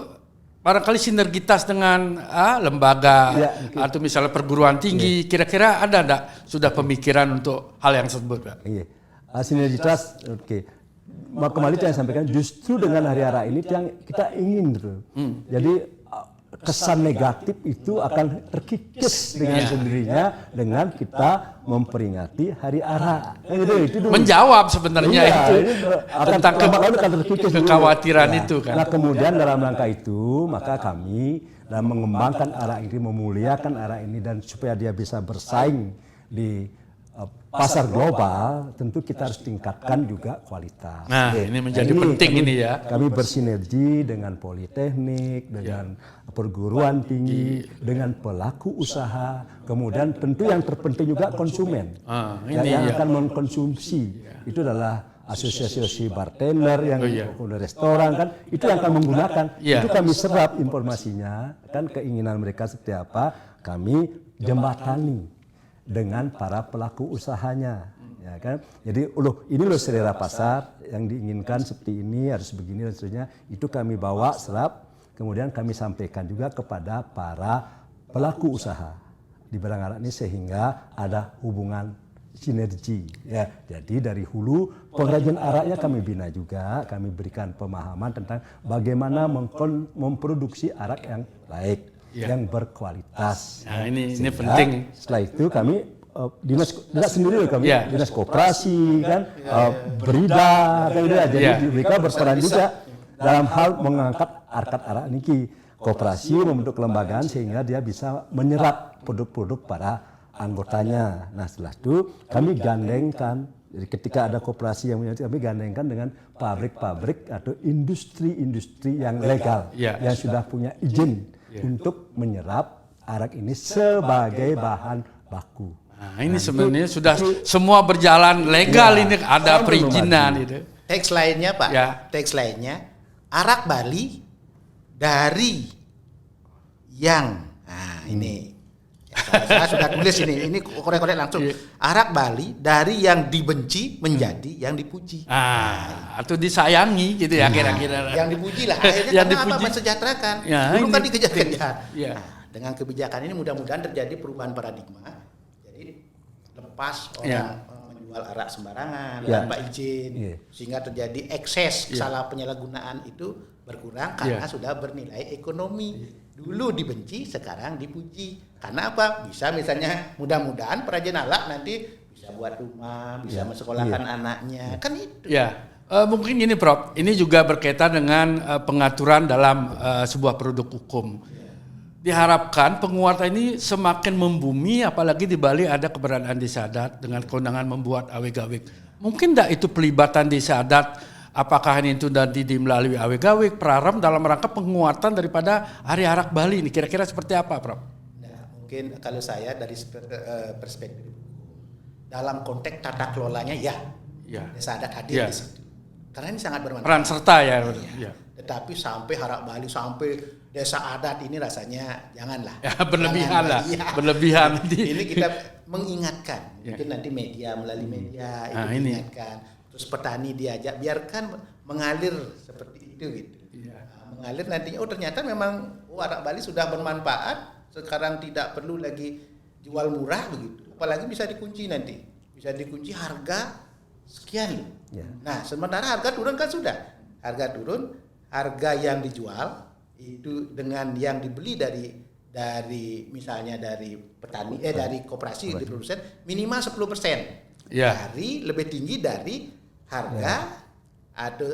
barangkali sinergitas dengan lembaga atau misalnya perguruan tinggi, kira-kira ada enggak sudah pemikiran untuk hal yang tersebut, Pak? Sinergitas, kembali yang sampaikan justru dengan Hari Arak ini yang kita ingin gitu. Jadi kesan negatif itu akan terkikis dengan sendirinya dengan kita memperingati Hari Arak. Itu menjawab sebenarnya itu tentang kekhawatiran itu kan. Nah kemudian dalam rangka itu maka kami dalam mengembangkan arak ini, memuliakan arak ini dan supaya dia bisa bersaing di pasar global, tentu kita harus tingkatkan juga kualitas. Nah, ini menjadi penting kami, ini ya. Kami bersinergi dengan politeknik, dengan perguruan tinggi, dengan pelaku usaha, kemudian tentu yang terpenting juga konsumen. Yang akan mengkonsumsi itu adalah asosiasi bartender yang restoran kan, itu yang akan menggunakan. Itu kami serap informasinya, kan keinginan mereka seperti apa, kami jembatani dengan para pelaku usahanya, ya kan. Jadi, ini loh selera pasar yang diinginkan seperti ini, harus begini dan seterusnya. Itu kami bawa serap, kemudian kami sampaikan juga kepada para pelaku usaha di barang arak ini sehingga ada hubungan sinergi. Ya, jadi dari hulu pengrajin araknya kami bina juga, kami berikan pemahaman tentang bagaimana memproduksi arak yang baik. Yang berkualitas. Nah, ini penting. Setelah itu kami dinas sendiri loh kami, dinas koperasi kan, berida kan, jadi mereka berperan juga dalam hal mengangkat harkat arak niki. Koperasi membentuk kelembagaan sehingga dia bisa menyerap produk-produk para anggotanya. Nah, setelah itu kami gandengkan. Jadi ketika ada koperasi yang punya, kami gandengkan dengan pabrik-pabrik atau industri-industri yang legal, yang sudah punya izin untuk menyerap arak ini sebagai bahan baku. Nah, ini sebenarnya sudah semua berjalan legal, ini ada perizinan itu. Teks lainnya Pak, teks lainnya arak Bali dari yang, ini saya sudah tulis ini korek-korek langsung. Arak Bali dari yang dibenci menjadi yang dipuji. Atau disayangi gitu ya kira-kira. Yang dipuji lah. Akhirnya yang karena apa? Mensejahterakan. Dulu kan dikejar-kejar. Nah, dengan kebijakan ini mudah-mudahan terjadi perubahan paradigma. Jadi lepas orang menjual arak sembarangan tanpa izin, sehingga terjadi ekses salah penyalahgunaan itu berkurang karena sudah bernilai ekonomi. Dulu dibenci, sekarang dipuji. Karena apa? Bisa misalnya mudah-mudahan perajin arak nanti bisa buat rumah, bisa mensekolahkan anaknya. Kan itu. Mungkin gini Prof, ini juga berkaitan dengan pengaturan dalam sebuah produk hukum. Diharapkan penguatan ini semakin membumi, apalagi di Bali ada keberadaan Desa Adat dengan kewenangan membuat aweg-aweg. Mungkin enggak itu pelibatan Desa Adat? Apakah ini itu nanti melalui aweg-aweg, praram dalam rangka penguatan daripada Hari Arak Bali ini? Kira-kira seperti apa, Prof? Nah, mungkin kalau saya dari perspektif dalam konteks tata kelolanya Desa Adat hadir di situ. Karena ini sangat bermanfaat. Peran serta ya. Tetapi sampai Arak Bali, sampai Desa Adat ini rasanya janganlah. Berlebihan lah. Berlebihan. Ini kita mengingatkan. Mungkin nanti media melalui media itu mengingatkan. Terus petani diajak, biarkan mengalir seperti itu gitu. Mengalir nantinya, ternyata memang arak Bali sudah bermanfaat, sekarang tidak perlu lagi jual murah begitu. Apalagi bisa dikunci nanti, bisa dikunci harga sekian. Nah, sementara harga turun kan sudah. Harga turun, harga yang dijual itu dengan yang dibeli dari misalnya dari petani, dari koperasi, dari produsen minimal 10%. Dari lebih tinggi dari harga atau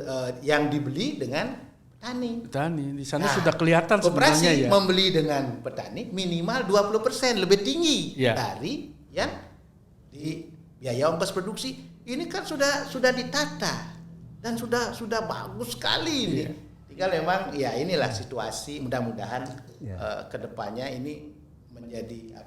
yang dibeli dengan petani. Di sana sudah kelihatan sebenarnya membeli dengan petani minimal 20% lebih tinggi dari yang di biaya ongkos produksi. Ini kan sudah ditata dan sudah bagus sekali ini. Tinggal memang inilah situasi, mudah-mudahan kedepannya ini menjadi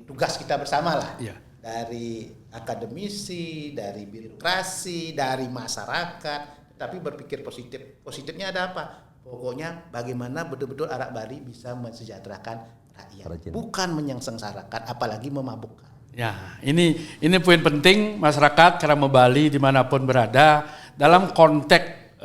tugas kita bersama lah. Dari akademisi, dari birokrasi, dari masyarakat, tapi berpikir positif. Positifnya ada apa? Pokoknya bagaimana betul-betul arak Bali bisa mensejahterakan rakyat, bukan menyengsarakan, apalagi memabukkan. Ini poin penting masyarakat Kerama Bali dimanapun berada dalam konteks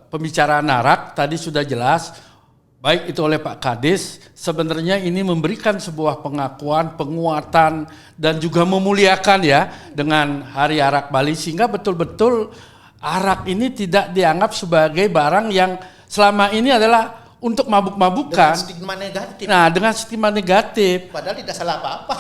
pembicaraan arak tadi sudah jelas. Baik itu oleh Pak Kadis, sebenarnya ini memberikan sebuah pengakuan, penguatan, dan juga memuliakan dengan Hari Arak Bali, sehingga betul-betul arak ini tidak dianggap sebagai barang yang selama ini adalah untuk mabuk-mabukan. Dengan stigma negatif. Nah, dengan stigma negatif. Padahal tidak salah apa-apa.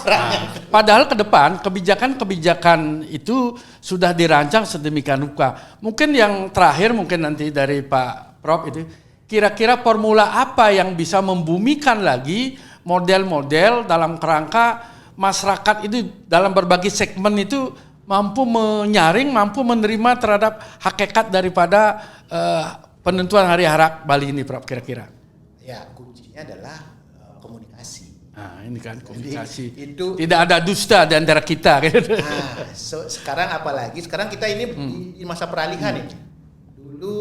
Padahal ke depan kebijakan itu sudah dirancang sedemikian rupa. Mungkin yang terakhir mungkin nanti dari Pak Prof itu, kira-kira formula apa yang bisa membumikan lagi model-model dalam kerangka masyarakat itu dalam berbagai segmen itu mampu menyaring, mampu menerima terhadap hakikat daripada penentuan Hari Arak Bali ini, Prof, kira-kira? Ya, kuncinya adalah komunikasi. Nah, ini kan komunikasi. Jadi, itu tidak ada dusta di antara kita. Nah, sekarang apalagi sekarang kita ini di masa peralihan ini. Dulu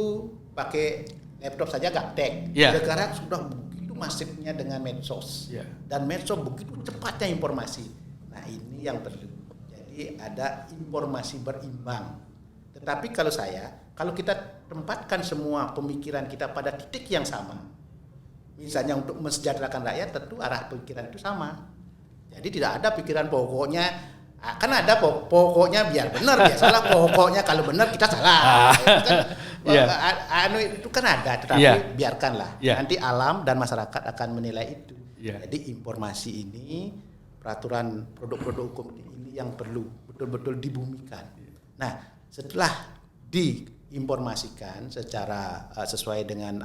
pakai laptop saja gaptek. Sekarang sudah begitu masifnya dengan medsos. Dan medsos begitu cepatnya informasi. Nah, ini yang perlu. Jadi ada informasi berimbang. Tetapi kalau kita tempatkan semua pemikiran kita pada titik yang sama, misalnya untuk mensejahterakan rakyat, tentu arah pikiran itu sama. Jadi tidak ada pikiran pokoknya, kan ada pokoknya biar benar, biar salah, pokoknya kalau benar kita salah. Itu kan ada, tetapi biarkanlah. Nanti alam dan masyarakat akan menilai itu. Jadi informasi ini, peraturan produk-produk hukum ini yang perlu betul-betul dibumikan. Nah, setelah diinformasikan secara sesuai dengan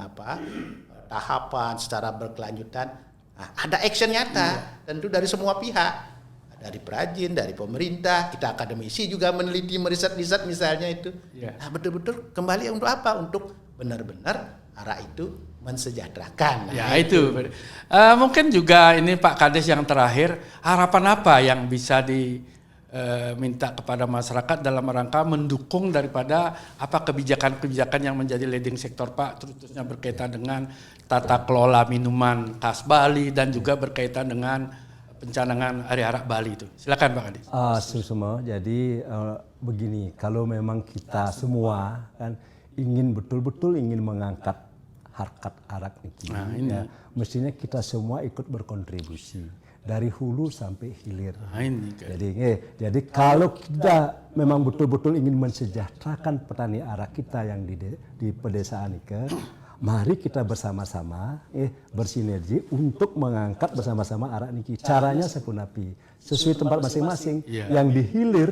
tahapan, secara berkelanjutan, ada action nyata tentu dari semua pihak, dari perajin, dari pemerintah, kita akademisi juga meneliti, meriset-riset misalnya itu. Nah, betul-betul kembali untuk apa? Untuk benar-benar arah itu mensejahterakan. Ya, itu. Mungkin juga ini Pak Kades yang terakhir, harapan apa yang bisa diminta kepada masyarakat dalam rangka mendukung daripada apa kebijakan-kebijakan yang menjadi leading sektor, Pak, terutama berkaitan dengan tata kelola minuman khas Bali dan juga berkaitan dengan pencanangan Hari Arak Bali itu. Silakan Pak Kades. Semua. Jadi begini, kalau memang kita semua kan ingin betul-betul mengangkat harkat arak ini, mestinya kita semua ikut berkontribusi dari hulu sampai hilir. Jadi kalau kita memang betul-betul ingin mensejahterakan petani arak kita yang di pedesaan ini, mari kita bersama-sama bersinergi untuk mengangkat bersama-sama arak niki. Caranya sepunapi sesuai tempat masing-masing. Yang di hilir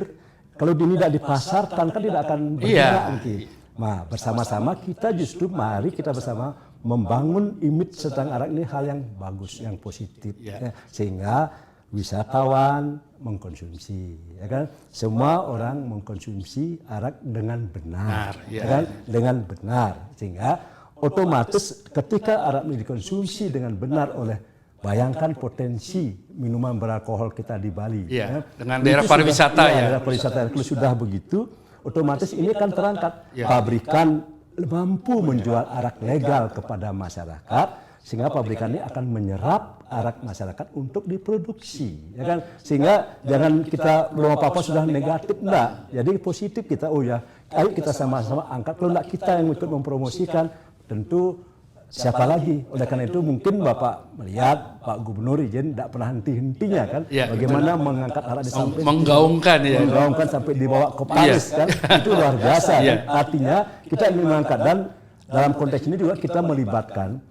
kalau tidak dipasarkan kan tidak akan bergerak niki. Nah, bersama-sama kita justru mari kita bersama membangun image tentang arak ini hal yang bagus, yang positif, sehingga wisatawan mengkonsumsi, ya kan? Semua orang mengkonsumsi arak dengan benar, ya kan? Dengan benar, sehingga otomatis ketika arak ini dikonsumsi dengan benar oleh, bayangkan potensi minuman beralkohol kita di Bali, dengan daerah pariwisata daerah pariwisata kalau sudah begitu, otomatis ini akan terangkat. Pabrikan mampu menjual arak legal kepada masyarakat, sehingga pabrikan ini akan menyerap arak masyarakat untuk diproduksi, ya kan? Sehingga jangan kita belum apa-apa sudah negatif, enggak. Jadi positif kita, ayo kita sama-sama angkat. Kalau enggak kita yang ikut mempromosikan, tentu siapa lagi? Oleh karena itu mungkin Bapak melihat Pak Gubernur izin tidak pernah henti-hentinya kan, bagaimana mengangkat arak sampai menggaungkan sampai dibawa ke Paris kan, itu luar biasa. Kan? Artinya kita ingin mengangkat, dan dalam konteks ini juga kita melibatkan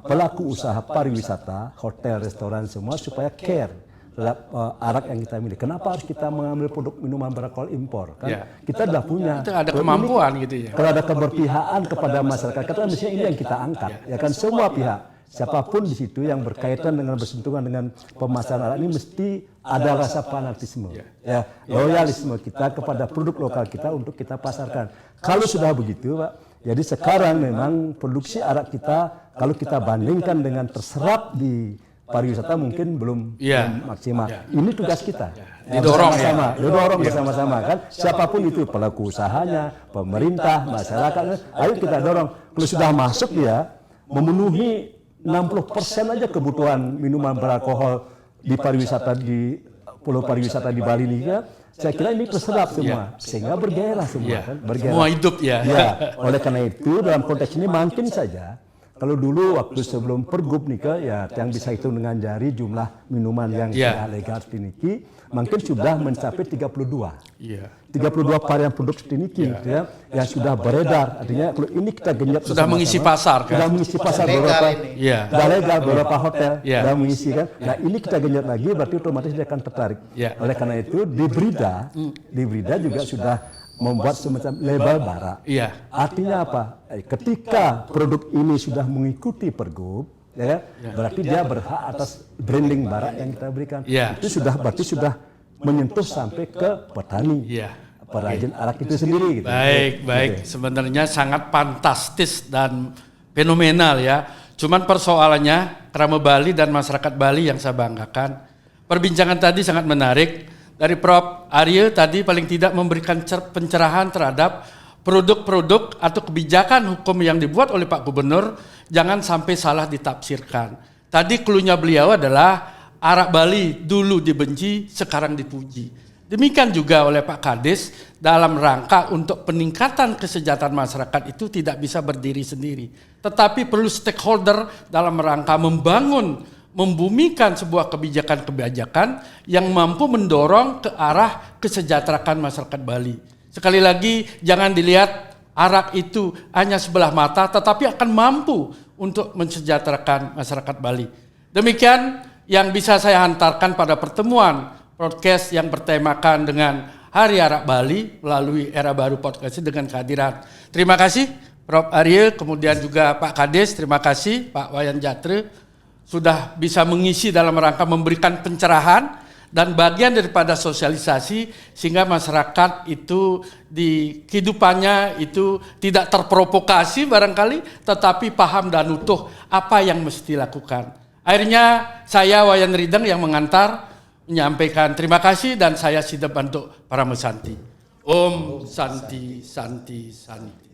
pelaku usaha pariwisata, hotel, restoran semua supaya care terhadap arak yang kita miliki. Kenapa harus kita mengambil produk minuman beralkohol impor? Kan kita sudah punya. Itu ada kemampuan gitu ya. Kalau ada keberpihakan kepada masyarakat, kan mestinya ini yang kita angkat. Ya kan semua pihak, siapapun di situ yang berkaitan dengan bersentuhan dengan pemasaran arak ini mesti ada rasa fanatisme, loyalisme kita kepada produk lokal kita untuk kita pasarkan. Kalau sudah begitu, Pak, jadi sekarang memang produksi arak kita kalau kita bandingkan dengan terserap di pariwisata mungkin belum maksimal. Ini tugas kita. Didorong bersama-sama kan. Siapapun itu, pelaku usahanya, pemerintah, masyarakat, ayo kita dorong. Kalau sudah masuk dia memenuhi 60% aja kebutuhan minuman beralkohol di pariwisata, di pulau pariwisata di Bali ini ya. Saya kira ini terserap semua, sehingga bergairah semua kan. Semua hidup Oleh karena itu dalam konteks ini mungkin saja, kalau dulu waktu sebelum Pergub nika yang bisa hitung dengan jari jumlah minuman yang sudah legal setiniki, mungkin sudah mencapai 32. 32 varian produk setiniki yang sudah beredar. Artinya kalau ini kita genjot sudah mengisi pasar kan. Sudah mengisi pasar beberapa. Sudah legal beberapa hotel sudah mengisi kan. Nah, ini kita genjot lagi berarti otomatis dia akan tertarik. Oleh karena itu di Brida juga sudah membuat semacam label bara. Artinya apa? Ketika produk ini sudah mengikuti Pergub, ya kan? Berarti dia berhak atas branding barak yang kita berikan. Ya. Itu sudah berarti sudah menyentuh sampai ke petani, Ya. perajin arak itu sendiri. Gitu. Baik. Sebenarnya sangat fantastis dan fenomenal ya. Cuman persoalannya Krama Bali dan masyarakat Bali yang saya banggakan. Perbincangan tadi sangat menarik. Dari Prof. Arya tadi paling tidak memberikan pencerahan terhadap produk-produk atau kebijakan hukum yang dibuat oleh Pak Gubernur jangan sampai salah ditafsirkan. Tadi cluenya beliau adalah arak Bali dulu dibenci, sekarang dipuji. Demikian juga oleh Pak Kades dalam rangka untuk peningkatan kesejahteraan masyarakat itu tidak bisa berdiri sendiri. Tetapi perlu stakeholder dalam rangka membumikan sebuah kebijakan-kebijakan yang mampu mendorong ke arah kesejahteraan masyarakat Bali. Sekali lagi jangan dilihat arak itu hanya sebelah mata tetapi akan mampu untuk mensejahterakan masyarakat Bali. Demikian yang bisa saya hantarkan pada pertemuan podcast yang bertemakan dengan Hari Arak Bali melalui Era Baru Podcast dengan kehadiran. Terima kasih Prof. Arya, kemudian juga Pak Kades, terima kasih Pak Wayan Jatre sudah bisa mengisi dalam rangka memberikan pencerahan dan bagian daripada sosialisasi sehingga masyarakat itu di kehidupannya itu tidak terprovokasi barangkali tetapi paham dan utuh apa yang mesti dilakukan. Akhirnya saya Wayan Rideng yang mengantar menyampaikan terima kasih dan saya siap untuk para mesanti. Om Santi Santi Santi.